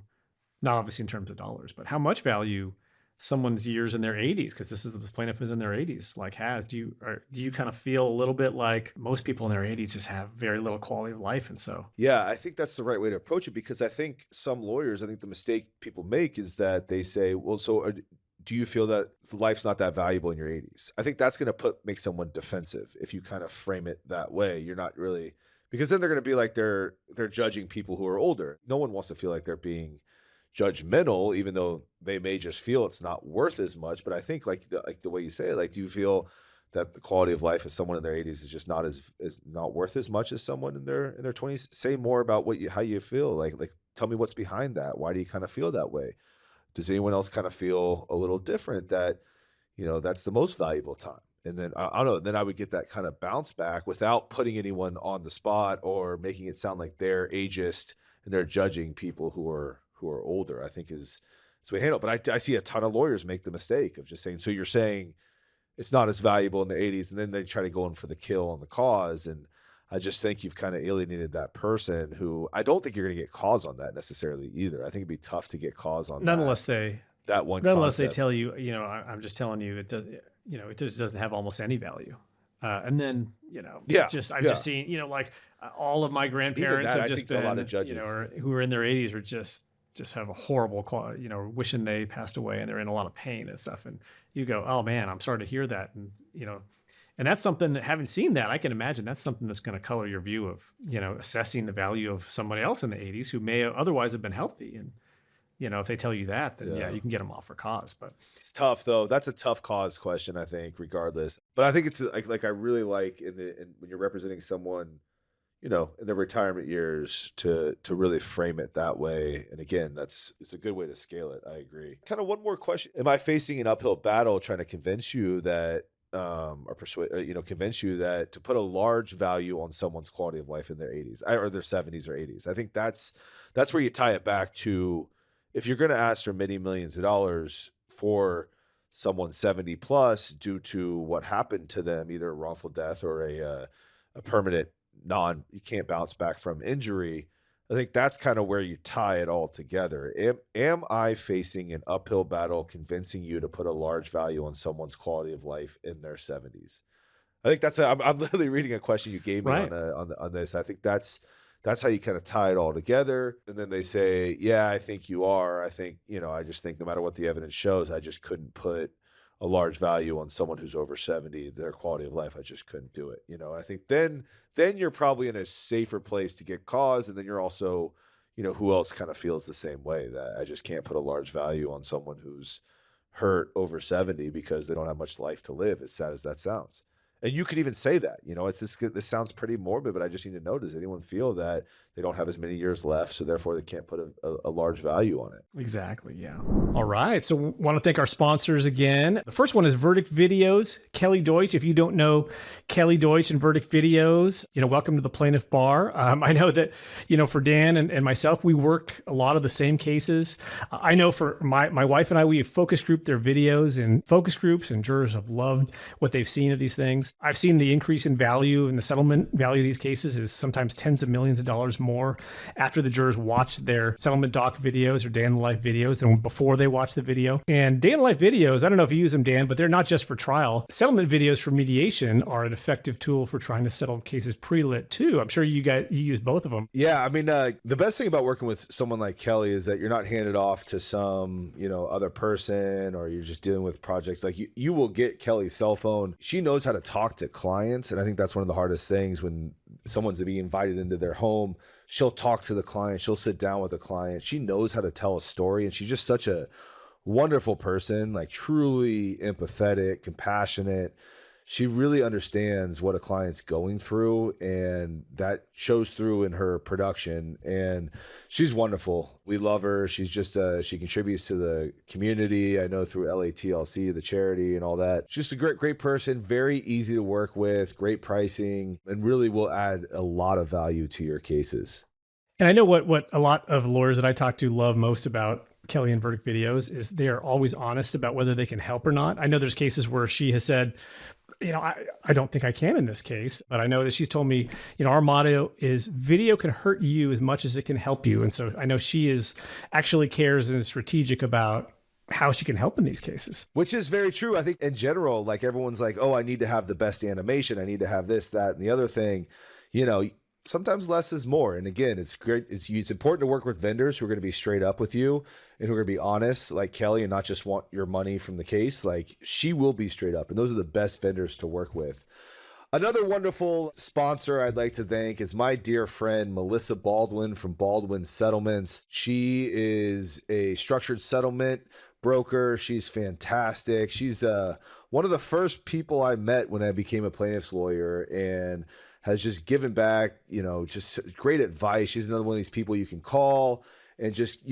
not obviously in terms of dollars, but how much value someone's years in their 80s, because this plaintiff is in their 80s, like do you kind of feel a little bit like most people in their 80s just have very little quality of life? And so, yeah, I think that's the right way to approach it, because I think the mistake people make is that they say, well, so do you feel that life's not that valuable in your 80s? I think that's going to make someone defensive if you kind of frame it that way. You're not really, because then they're going to be like they're judging people who are older. No one wants to feel like they're being judgmental, even though they may just feel it's not worth as much. But I think like the way you say it, like, do you feel that the quality of life of someone in their 80s is just not is not worth as much as someone in their 20s? Say more about how you feel. Like tell me what's behind that. Why do you kind of feel that way? Does anyone else kind of feel a little different that, that's the most valuable time? And then I don't know, then I would get that kind of bounce back without putting anyone on the spot or making it sound like they're ageist and they're judging people who are older, I think is we handle it. But I see a ton of lawyers make the mistake of just saying, so you're saying it's not as valuable in the 80s, and then they try to go in for the kill on the cause. And I just think you've kind of alienated that person who I don't think you're going to get cause on that necessarily either. I think it'd be tough to get cause on nonetheless that one nonetheless concept. They tell you, I'm just telling you it does, it just doesn't have almost any value. And then, I've just seen, like all of my grandparents have just been, a lot of judges, who are in their 80s are just have a horrible, wishing they passed away, and they're in a lot of pain and stuff. And you go, oh man, I'm sorry to hear that. And, and that's something that, having seen that, I can imagine that's something that's going to color your view of, assessing the value of somebody else in the 80s who may otherwise have been healthy. And, if they tell you that, then you can get them off for cause. But it's tough though. That's a tough cause question, I think, regardless. But I think it's like I really like when you're representing someone, in their retirement years to really frame it that way. And again, it's a good way to scale it. I agree. Kind of one more question. Am I facing an uphill battle trying to convince you that convince you that to put a large value on someone's quality of life in their 80s or their 70s or 80s? I think that's where you tie it back to, if you're going to ask for many millions of dollars for someone 70 plus due to what happened to them, either a wrongful death or a permanent you can't bounce back from injury, I think that's kind of where you tie it all together. Am I facing an uphill battle convincing you to put a large value on someone's quality of life in their 70s? I think I'm literally reading a question you gave me on this. I think that's how you kind of tie it all together. And then they say, yeah, I think you are. I think, I just think no matter what the evidence shows, I just couldn't put a large value on someone who's over 70, their quality of life. I just couldn't do it. I think then you're probably in a safer place to get cause. And then you're also, who else kind of feels the same way, that I just can't put a large value on someone who's hurt over 70 because they don't have much life to live, as sad as that sounds. And you could even say that, this sounds pretty morbid, but I just need to know, does anyone feel that they don't have as many years left, so therefore they can't put a large value on it? Exactly, yeah. All right, so want to thank our sponsors again. The first one is Verdict Videos. Kelly Deutsch, if you don't know Kelly Deutsch and Verdict Videos, welcome to the Plaintiff Bar. I know that, for Dan and myself, we work a lot of the same cases. I know for my wife and I, we have focus grouped their videos in focus groups, and jurors have loved what they've seen of these things. I've seen the increase in value, and the settlement value of these cases is sometimes tens of millions of dollars more after the jurors watch their settlement doc videos or day in the life videos than before they watch the video. And day in the life videos, I don't know if you use them, Dan, but they're not just for trial. Settlement videos for mediation are an effective tool for trying to settle cases pre-lit too. I'm sure you use both of them. Yeah, I mean, the best thing about working with someone like Kelly is that you're not handed off to some, other person, or you're just dealing with projects. Like you will get Kelly's cell phone. She knows how to talk to clients, and I think that's one of the hardest things when someone's to be invited into their home. She'll talk to the client. She'll sit down with the client. She knows how to tell a story, and she's just such a wonderful person, like truly empathetic, compassionate. She really understands what a client's going through, and that shows through in her production. And she's wonderful. We love her. She's just she contributes to the community. I know through LATLC, the charity, and all that. She's just a great person. Very easy to work with. Great pricing, and really will add a lot of value to your cases. And I know what a lot of lawyers that I talk to love most about Kelly and Verdict Videos is they are always honest about whether they can help or not. I know there's cases where she has said, I don't think I can in this case, but I know that she's told me, our motto is video can hurt you as much as it can help you. And so I know she actually cares and is strategic about how she can help in these cases. Which is very true. I think in general, like everyone's like, oh, I need to have the best animation. I need to have this, that, and the other thing. sometimes less is more. And again, it's great. It's important to work with vendors who are going to be straight up with you and who are going to be honest, like Kelly, and not just want your money from the case. Like, she will be straight up, and those are the best vendors to work with. Another wonderful sponsor I'd like to thank is my dear friend, Melissa Baldwin from Baldwin Settlements. She is a structured settlement broker. She's fantastic. She's one of the first people I met when I became a plaintiff's lawyer, and has just given back, just great advice. She's another one of these people you can call and just,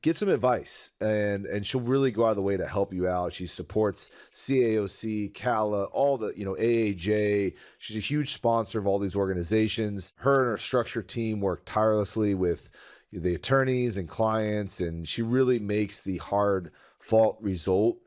get some advice, and she'll really go out of the way to help you out. She supports CAOC, CALA, all the, AAJ. She's a huge sponsor of all these organizations. Her and her structure team work tirelessly with the attorneys and clients, and she really makes the hard fought result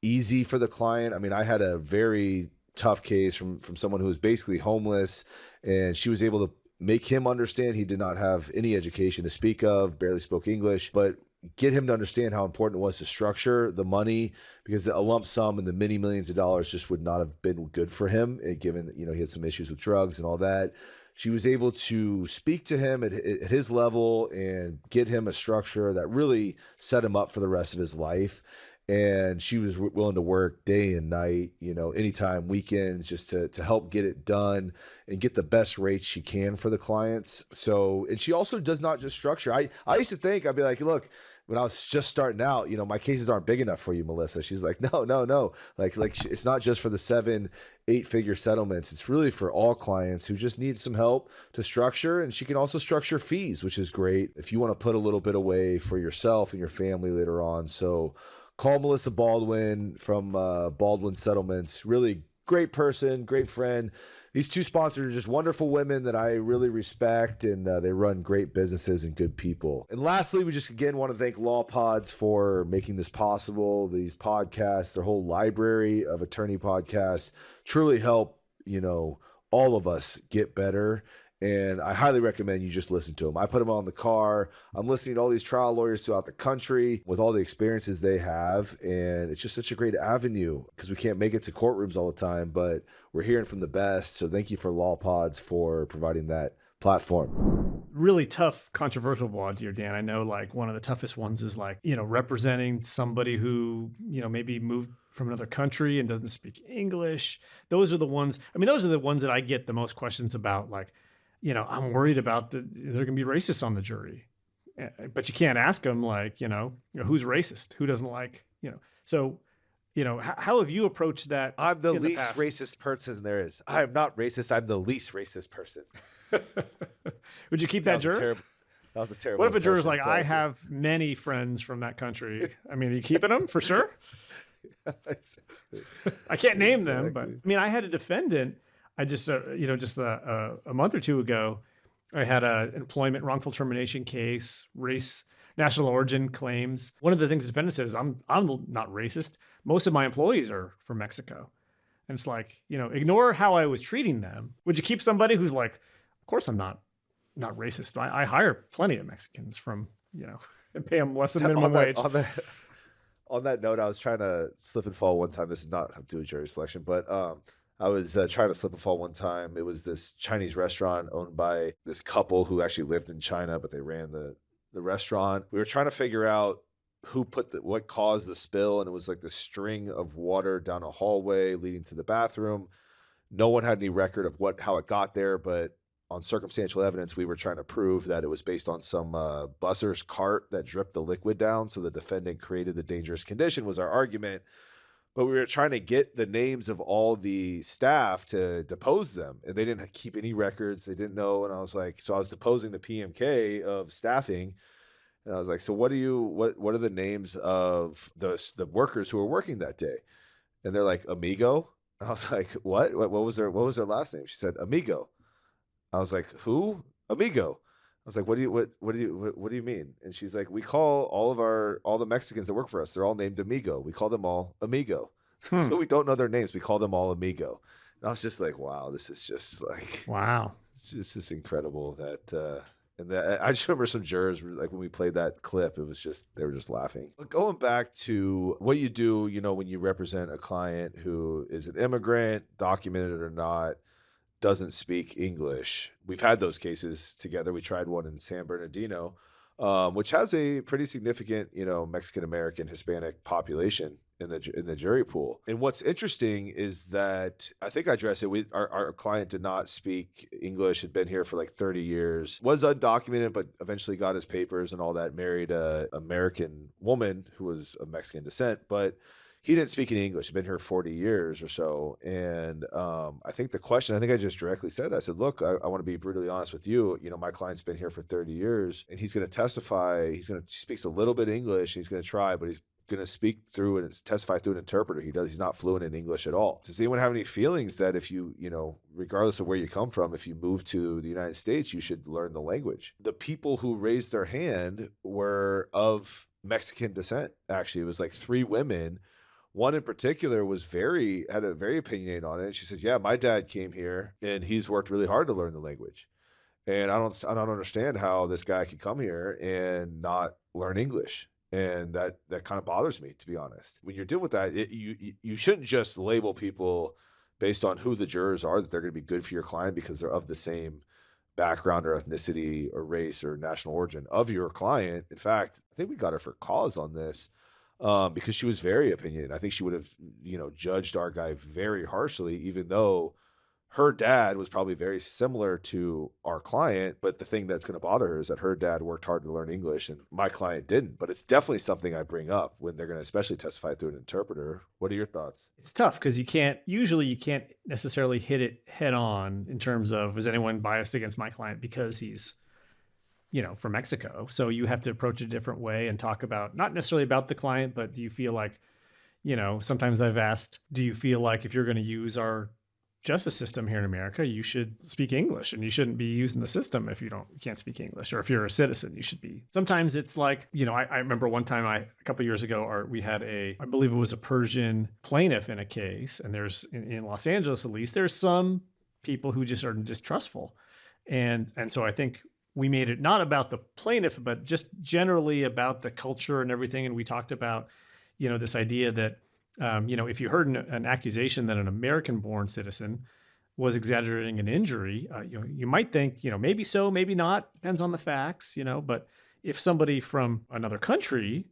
easy for the client. I mean, I had a very tough case from someone who was basically homeless, and she was able to make him understand he did not have any education to speak of, barely spoke English, but get him to understand how important it was to structure the money, because a lump sum and the many millions of dollars just would not have been good for him, given that, he had some issues with drugs and all that. She was able to speak to him at his level and get him a structure that really set him up for the rest of his life. And she was willing to work day and night, anytime, weekends, just to help get it done and get the best rates she can for the clients. So, and she also does not just structure. I used to think, I'd be like, look, when I was just starting out, my cases aren't big enough for you, Melissa. She's like, no. Like it's not just for the 7-8 figure settlements. It's really for all clients who just need some help to structure. And she can also structure fees, which is great if you want to put a little bit away for yourself and your family later on. So call Melissa Baldwin from Baldwin Settlements. Really great person, great friend. These two sponsors are just wonderful women that I really respect, and they run great businesses and good people. And lastly, we just again want to thank Law Pods for making this possible. These podcasts, their whole library of attorney podcasts, truly help, all of us get better. And I highly recommend you just listen to them. I put them on the car. I'm listening to all these trial lawyers throughout the country with all the experiences they have. And it's just such a great avenue, because we can't make it to courtrooms all the time, but we're hearing from the best. So thank you for Law Pods for providing that platform. Really tough, controversial blog here, Dan. I know like one of the toughest ones is like, representing somebody who, maybe moved from another country and doesn't speak English. Those are the ones that I get the most questions about. Like, I'm worried about they're going to be racist on the jury, but you can't ask them like, who's racist, who doesn't like, so, how have you approached that? I'm the least racist person there is. I am not racist. I'm the least racist person. Would you keep that juror? That was a terrible. What if a juror's like, I have many friends from that country? I mean, are you keeping them for sure? Exactly. I can't name them, but I had a defendant. I just, a month or two ago, I had an employment wrongful termination case, race, national origin claims. One of the things the defendant says, I'm not racist. Most of my employees are from Mexico. And it's like, ignore how I was treating them. Would you keep somebody who's like, of course I'm not racist. I hire plenty of Mexicans from, and pay them less than minimum wage. On that note, I was trying to slip and fall one time. This is not how to do a jury selection, but I was trying to slip and fall one time. It was this Chinese restaurant owned by this couple who actually lived in China, but they ran the restaurant. We were trying to figure out what caused the spill, and it was like this string of water down a hallway leading to the bathroom. No one had any record of how it got there, but on circumstantial evidence, we were trying to prove that it was based on some busser's cart that dripped the liquid down, so the defendant created the dangerous condition, was our argument. But we were trying to get the names of all the staff to depose them, and they didn't keep any records. They didn't know. And I was like, so I was deposing the PMK of staffing. And I was like, so what are the names of the workers who were working that day? And they're like, Amigo. I was like, what was their last name? She said, Amigo. I was like, who? Amigo. I was like, what do you mean? And she's like, we call all the Mexicans that work for us, they're all named Amigo. We call them all Amigo. So we don't know their names. We call them all Amigo. And I was just like, wow, this is just like, wow. It's just incredible that, I just remember some jurors, like when we played that clip, it was just, they were just laughing. But going back to what you do, when you represent a client who is an immigrant, documented or not, doesn't speak English. We've had those cases together. We tried one in San Bernardino, which has a pretty significant, Mexican American Hispanic population in the jury pool. And what's interesting is that I think I addressed it. Our client did not speak English, had been here for like 30 years, was undocumented, but eventually got his papers and all that, married a American woman who was of Mexican descent, but he didn't speak any English. He'd been here 40 years or so. And I think I just directly said, I said, look, I want to be brutally honest with you. My client's been here for 30 years and he's going to testify. He speaks a little bit English. And he's going to try, but he's going to speak through and testify through an interpreter. He's not fluent in English at all. Does anyone have any feelings that if you, regardless of where you come from, if you move to the United States, you should learn the language? The people who raised their hand were of Mexican descent. Actually, it was like 3 women. One in particular had a very opinionated on it. She said, yeah, my dad came here and he's worked really hard to learn the language. And I don't understand how this guy could come here and not learn English. And that kind of bothers me, to be honest. When you're dealing with that, you shouldn't just label people based on who the jurors are, that they're going to be good for your client because they're of the same background or ethnicity or race or national origin of your client. In fact, I think we got her for cause on this. Because she was very opinionated. I think she would have, judged our guy very harshly, even though her dad was probably very similar to our client. But the thing that's going to bother her is that her dad worked hard to learn English and my client didn't. But it's definitely something I bring up when they're going to especially testify through an interpreter. What are your thoughts? It's tough because you can't necessarily hit it head on in terms of, is anyone biased against my client because he's from Mexico. So you have to approach it a different way and talk about, not necessarily about the client, but do you feel like, sometimes I've asked, do you feel like if you're going to use our justice system here in America, you should speak English and you shouldn't be using the system if you can't speak English, or if you're a citizen, you should be. Sometimes it's like, I remember one time a couple of years ago, we had I believe it was a Persian plaintiff in a case. And there's in Los Angeles, at least, there's some people who just are distrustful. And so I think we made it not about the plaintiff, but just generally about the culture and everything. And we talked about, this idea that, if you heard an accusation that an American-born citizen was exaggerating an injury, you might think, maybe so, maybe not, depends on the facts, but if somebody from another country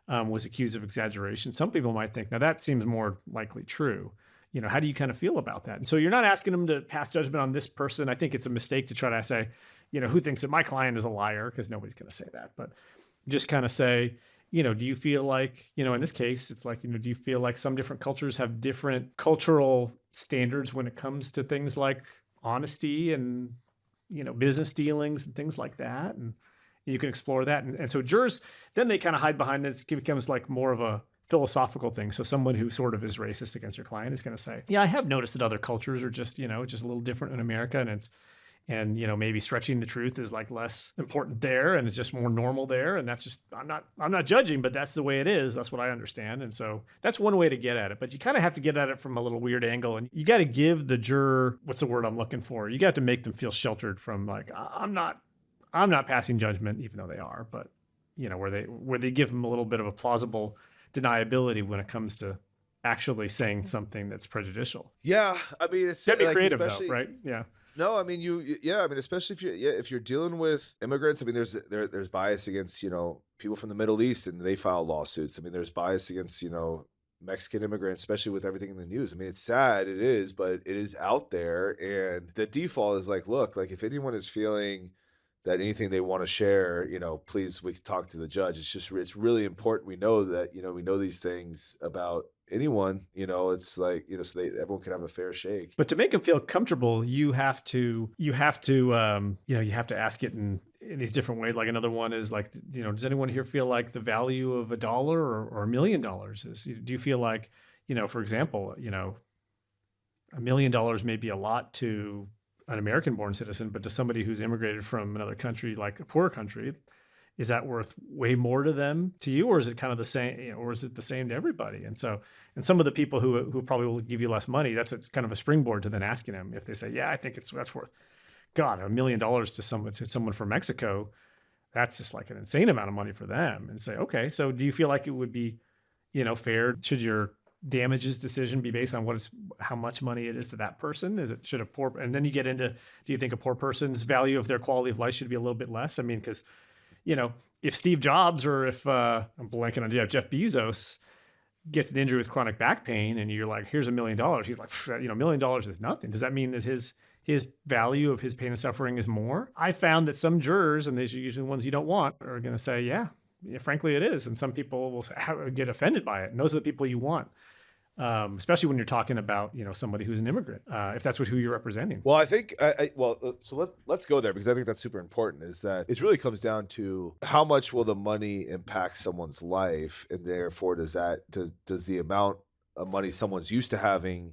was accused of exaggeration, some people might think, now that seems more likely true. How do you kind of feel about that? And so you're not asking them to pass judgment on this person. I think it's a mistake to try to say, who thinks that my client is a liar? Because nobody's going to say that. But just kind of say, do you feel like, in this case, it's like, do you feel like some different cultures have different cultural standards when it comes to things like honesty and, business dealings and things like that? And you can explore that. And so jurors, then they kind of hide behind this. It becomes like more of a philosophical thing. So someone who sort of is racist against your client is going to say, yeah, I have noticed that other cultures are just, just a little different in America. And maybe stretching the truth is like less important there and it's just more normal there. And that's just, I'm not judging, but that's the way it is. That's what I understand. And so that's one way to get at it, but you kind of have to get at it from a little weird angle, and you got to give the juror, what's the word I'm looking for? You got to make them feel sheltered from like, I'm not passing judgment, even though they are, but where they give them a little bit of a plausible deniability when it comes to actually saying something that's prejudicial. Yeah. I mean, it's gotta be creative though, right? Yeah. No, I mean especially if you're dealing with immigrants. I mean, there's bias against people from the Middle East and they file lawsuits. I mean, there's bias against Mexican immigrants, especially with everything in the news. I mean, it's sad, it is, but it is out there. And the default is like, look, like if anyone is feeling that anything they want to share, please, we can talk to the judge. It's really important. We know that we know these things about anyone, it's like, so everyone can have a fair shake. But to make them feel comfortable, you have to ask it in these different ways. Like another one is like, does anyone here feel like the value of $1 or $1 million is? Do you feel like, for example, $1 million may be a lot to an American-born citizen, but to somebody who's immigrated from another country, like a poor country, is that worth way more to them, to you, or is it kind of the same, or is it the same to everybody? And so, and some of the people who probably will give you less money, that's kind of a springboard to then asking them if they say, yeah, I think that's worth, God, $1 million to someone from Mexico. That's just like an insane amount of money for them. And say, okay, so do you feel like it would be, fair? Should your damages decision be based on how much money it is to that person? And then you get into, do you think a poor person's value of their quality of life should be a little bit less? I mean, because, if Steve Jobs or if I'm blanking on Jeff Bezos gets an injury with chronic back pain and you're like, here's $1 million. He's like, $1 million is nothing. Does that mean that his value of his pain and suffering is more? I found that some jurors, and these are usually the ones you don't want, are going to say, yeah, frankly it is. And some people will get offended by it. And those are the people you want. Especially when you're talking about, somebody who's an immigrant, if that's who you're representing. Well, I think, let's go there, because I think that's super important, is that it really comes down to how much will the money impact someone's life, and therefore does the amount of money someone's used to having,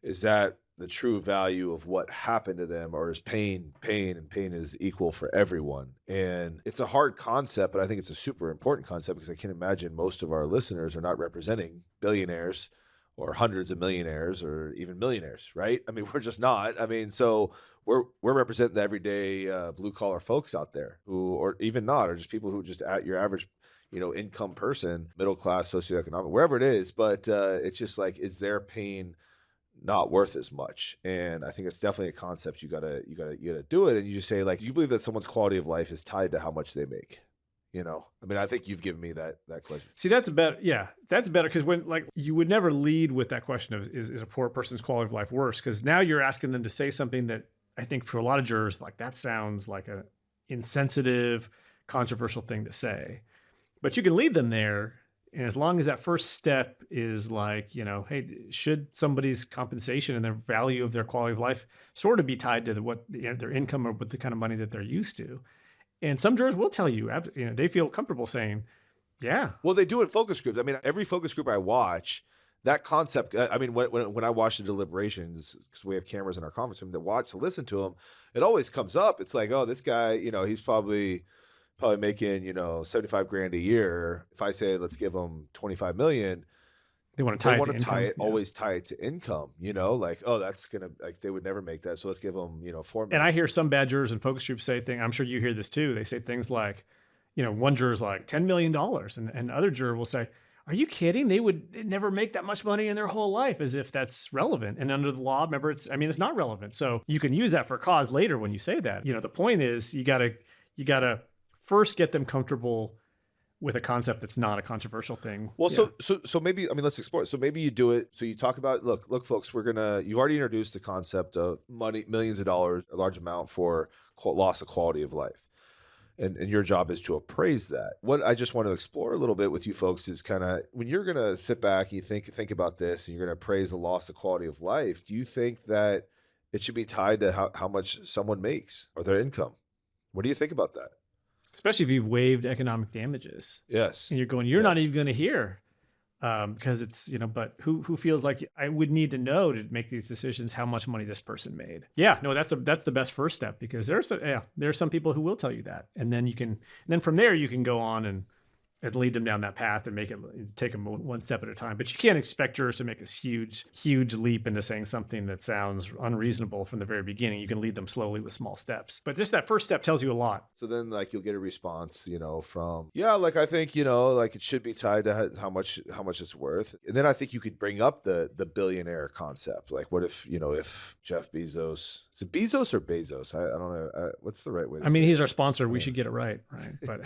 is that the true value of what happened to them, or is pain, and pain is equal for everyone? And it's a hard concept, but I think it's a super important concept, because I can imagine most of our listeners are not representing billionaires or hundreds of millionaires or even millionaires, right? I mean, we're just not. I mean, so we're representing the everyday blue collar folks out there who, or even not, or just people who just at your average, income person, middle class, socioeconomic, wherever it is. But it's just like, is their pain not worth as much? And I think it's definitely a concept you gotta do it. And you just say, like, you believe that someone's quality of life is tied to how much they make. I mean, I think you've given me that question. See, that's better. Yeah, that's better, because when, like, you would never lead with that question of is a poor person's quality of life worse? Because now you're asking them to say something that I think for a lot of jurors, like, that sounds like a insensitive, controversial thing to say. But you can lead them there, and as long as that first step is like, hey, should somebody's compensation and their value of their quality of life sort of be tied to their income or what the kind of money that they're used to? And some jurors will tell you, they feel comfortable saying, yeah. Well, they do in focus groups. I mean, every focus group I watch, that concept, I mean, when I watch the deliberations, because we have cameras in our conference room to listen to them, it always comes up. It's like, oh, this guy, he's probably making, $75,000 a year. If I say, let's give him 25 million, they want to always tie it to income, like, oh, that's going to, like, they would never make that. So let's give them, 4 million. And I hear some bad jurors in focus groups say things, I'm sure you hear this too. They say things like, one juror's like $10 million. And other juror will say, are you kidding? They'd never make that much money in their whole life, as if that's relevant. And under the law, remember, it's not relevant. So you can use that for cause later when you say that. The point is you gotta first get them comfortable with a concept that's not a controversial thing. Well, yeah. So maybe, let's explore it. So maybe you do it. So you talk about, look, folks, you've already introduced the concept of money, millions of dollars, a large amount for loss of quality of life. And your job is to appraise that. What I just want to explore a little bit with you folks is kind of, when you're going to sit back and you think about this, and you're going to appraise the loss of quality of life, do you think that it should be tied to how much someone makes or their income? What do you think about that? Especially if you've waived economic damages. Yes. And you're not even going to hear, because it's, but who feels like I would need to know to make these decisions how much money this person made? Yeah, no, that's the best first step, because there are some people who will tell you that. And then from there you can go on and lead them down that path and take them one step at a time. But you can't expect jurors to make this huge leap into saying something that sounds unreasonable from the very beginning. You can lead them slowly with small steps. But just that first step tells you a lot. So then, like, you'll get a response, from, like, I think, like, it should be tied to how much it's worth. And then I think you could bring up the billionaire concept. Like, what if, if Jeff Bezos, is it Bezos or Bezos? I don't know. What's the right way to say he's our sponsor. We should get it right? But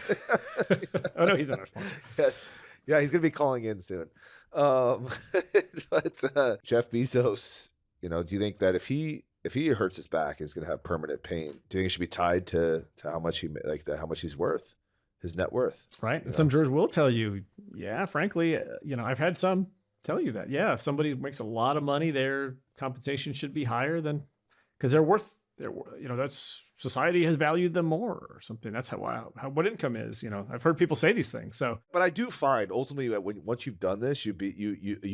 oh no, he's not our sponsor. Yes. Yeah, he's going to be calling in soon. But Jeff Bezos, do you think that if he hurts his back, he's going to have permanent pain? Do you think it should be tied to how much how much he's worth, his net worth? Right. And some jurors will tell you, yeah, frankly, I've had some tell you that, yeah, if somebody makes a lot of money, their compensation should be higher than, because they're worth, that's, society has valued them more or something. That's what income is. I've heard people say these things. So, but I do find ultimately that once you've done this, you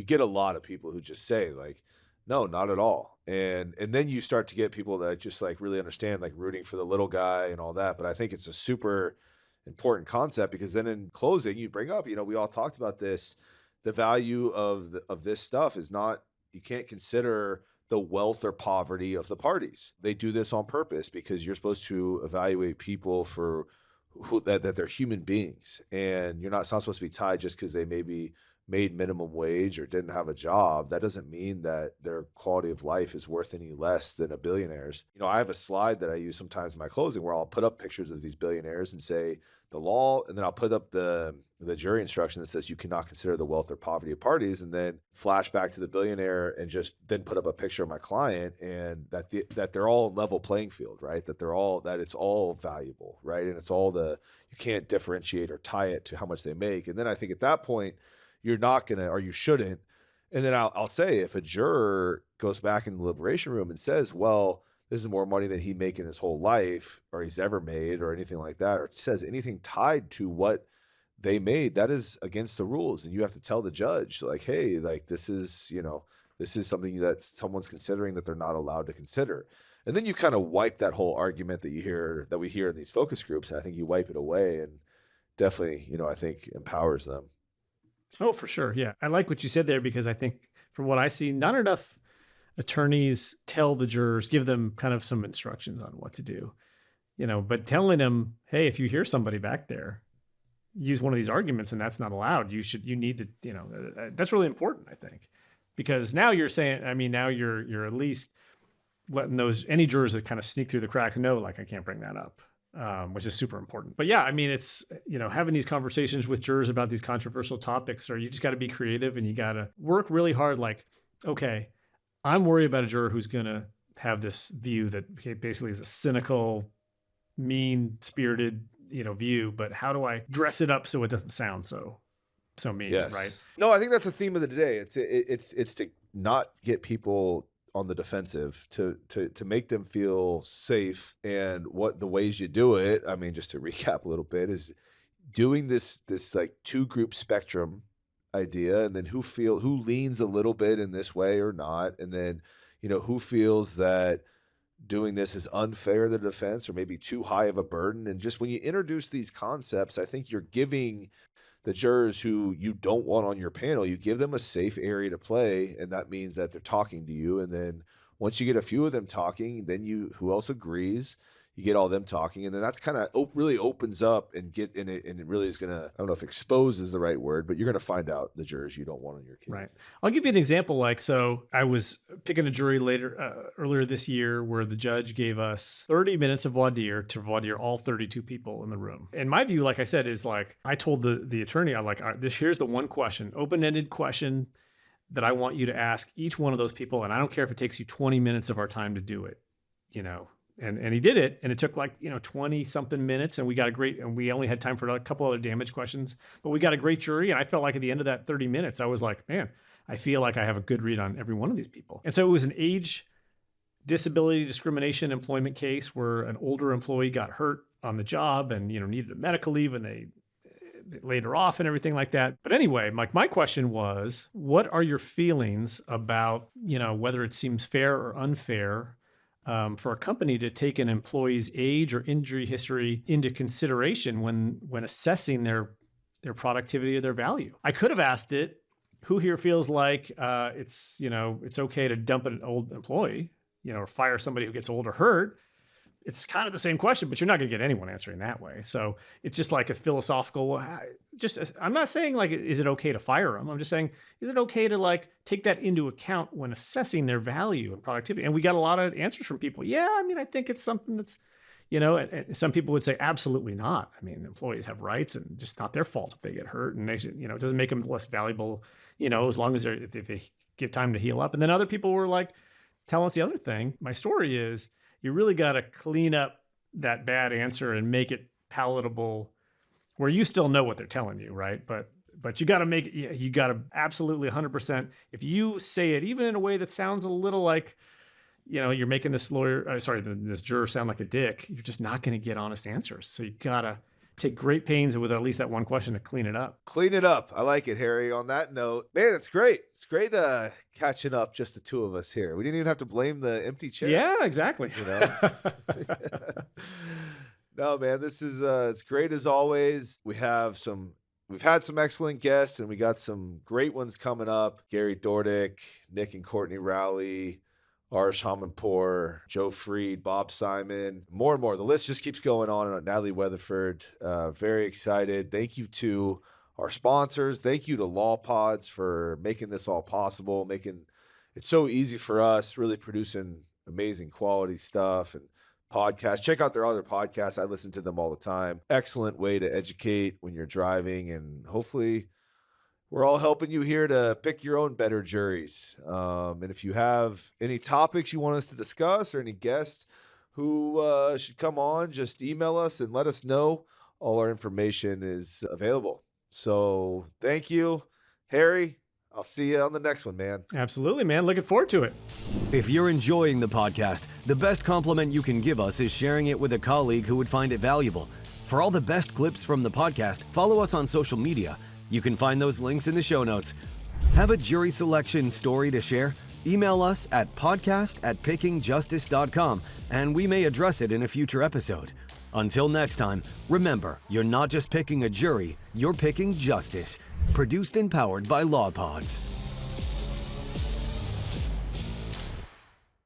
get a lot of people who just say, like, no, not at all. And then you start to get people that just, like, really understand, like, rooting for the little guy and all that. But I think it's a super important concept, because then in closing, you bring up, we all talked about this, the value of this stuff is not, you can't consider the wealth or poverty of the parties. They do this on purpose, because you're supposed to evaluate people for that they're human beings, and it's not supposed to be tied just because they maybe made minimum wage or didn't have a job, that doesn't mean that their quality of life is worth any less than a billionaire's. I have a slide that I use sometimes in my closing where I'll put up pictures of these billionaires and say the law, and then I'll put up the jury instruction that says you cannot consider the wealth or poverty of parties, and then flash back to the billionaire and just then put up a picture of my client, and that they're all in level playing field, right? That it's all valuable, right? And it's all you can't differentiate or tie it to how much they make. And then I think at that point, you're not going to, or you shouldn't. And then I'll say, if a juror goes back in the deliberation room and says, well, this is more money than he make in his whole life or he's ever made or anything like that, or says anything tied to what they made, that is against the rules. And you have to tell the judge, like, hey, like this is something that someone's considering that they're not allowed to consider. And then you kind of wipe that whole argument that we hear in these focus groups. And I think you wipe it away, and definitely, I think empowers them. Oh, for sure. Yeah. I like what you said there, because I think from what I see, not enough attorneys tell the jurors, give them kind of some instructions on what to do, but telling them, hey, if you hear somebody back there use one of these arguments and that's not allowed, you need to, that's really important, I think, because now you're saying, now you're at least letting any jurors that kind of sneak through the cracks know, like, I can't bring that up. Which is super important. But yeah, it's, having these conversations with jurors about these controversial topics, or you just got to be creative and you got to work really hard. Like, okay, I'm worried about a juror who's going to have this view that basically is a cynical, mean-spirited, view, but how do I dress it up so it doesn't sound so mean, yes. Right? No, I think that's the theme of the day. It's to not get people on the defensive, to make them feel safe. And what the ways you do it, just to recap a little bit, is doing this like 2-group spectrum idea, and then who leans a little bit in this way or not, and then who feels that doing this is unfair to the defense or maybe too high of a burden. And just when you introduce these concepts, I think you're giving the jurors who you don't want on your panel, you give them a safe area to play, and that means that they're talking to you. And then once you get a few of them talking, then who else agrees, you get all them talking, and then that's kind of really opens up and it really is gonna, I don't know if expose is the right word, but you're gonna find out the jurors you don't want on your case. Right. I'll give you an example. Like, so I was picking a jury earlier this year where the judge gave us 30 minutes of voir dire to voir dire all 32 people in the room. And my view, like I said, is like, I told the attorney, I'm like, all right, here's the one question, open-ended question that I want you to ask each one of those people. And I don't care if it takes you 20 minutes of our time to do it, And he did it, and it took 20 something minutes, and we only had time for a couple other damage questions, but we got a great jury. And I felt like at the end of that 30 minutes, I was like, man, I feel like I have a good read on every one of these people. And so it was an age disability discrimination employment case where an older employee got hurt on the job and, needed a medical leave, and they laid her off and everything like that. But anyway, my question was, what are your feelings about, whether it seems fair or unfair for a company to take an employee's age or injury history into consideration when assessing their productivity or their value? I could have asked it, who here feels like it's okay to dump an old employee, or fire somebody who gets old or hurt? It's kind of the same question, but you're not going to get anyone answering that way. So it's just like a philosophical, I'm not saying like, is it okay to fire them? I'm just saying, is it okay to take that into account when assessing their value and productivity? And we got a lot of answers from people. Yeah, I think it's something that's, and some people would say, absolutely not. Employees have rights, and just not their fault if they get hurt, and they should, it doesn't make them less valuable, as long as if they get time to heal up. And then other people were like, telling us the other thing. My story is, you really got to clean up that bad answer and make it palatable where you still know what they're telling you, right? But you got to make it, you got to absolutely 100%. If you say it even in a way that sounds a little like, you're making this this juror sound like a dick, you're just not going to get honest answers. So you got to take great pains with at least that one question to clean it up. Clean it up. I like it, Harry. On that note, man, it's great. It's great catching up, just the two of us here. We didn't even have to blame the empty chair. Yeah, exactly. No, man, this is it's great as always. We've had some excellent guests, and we got some great ones coming up. Gary Dordick, Nick and Courtney Rowley, Arsh Hamanpour, Joe Freed, Bob Simon, more and more. The list just keeps going on. Natalie Weatherford, very excited. Thank you to our sponsors. Thank you to Law Pods for making this all possible, making it so easy for us, really producing amazing quality stuff and podcasts. Check out their other podcasts. I listen to them all the time. Excellent way to educate when you're driving, and hopefully we're all helping you here to pick your own better juries. And if you have any topics you want us to discuss or any guests who should come on, just email us and let us know. All our information is available. So thank you, Harry. I'll see you on the next one, man. Absolutely, man. Looking forward to it. If you're enjoying the podcast, the best compliment you can give us is sharing it with a colleague who would find it valuable. For all the best clips from the podcast, follow us on social media. You can find those links in the show notes. Have a jury selection story to share? Email us at podcast@pickingjustice.com, and we may address it in a future episode. Until next time, remember, you're not just picking a jury, you're picking justice. Produced and powered by Law Pods.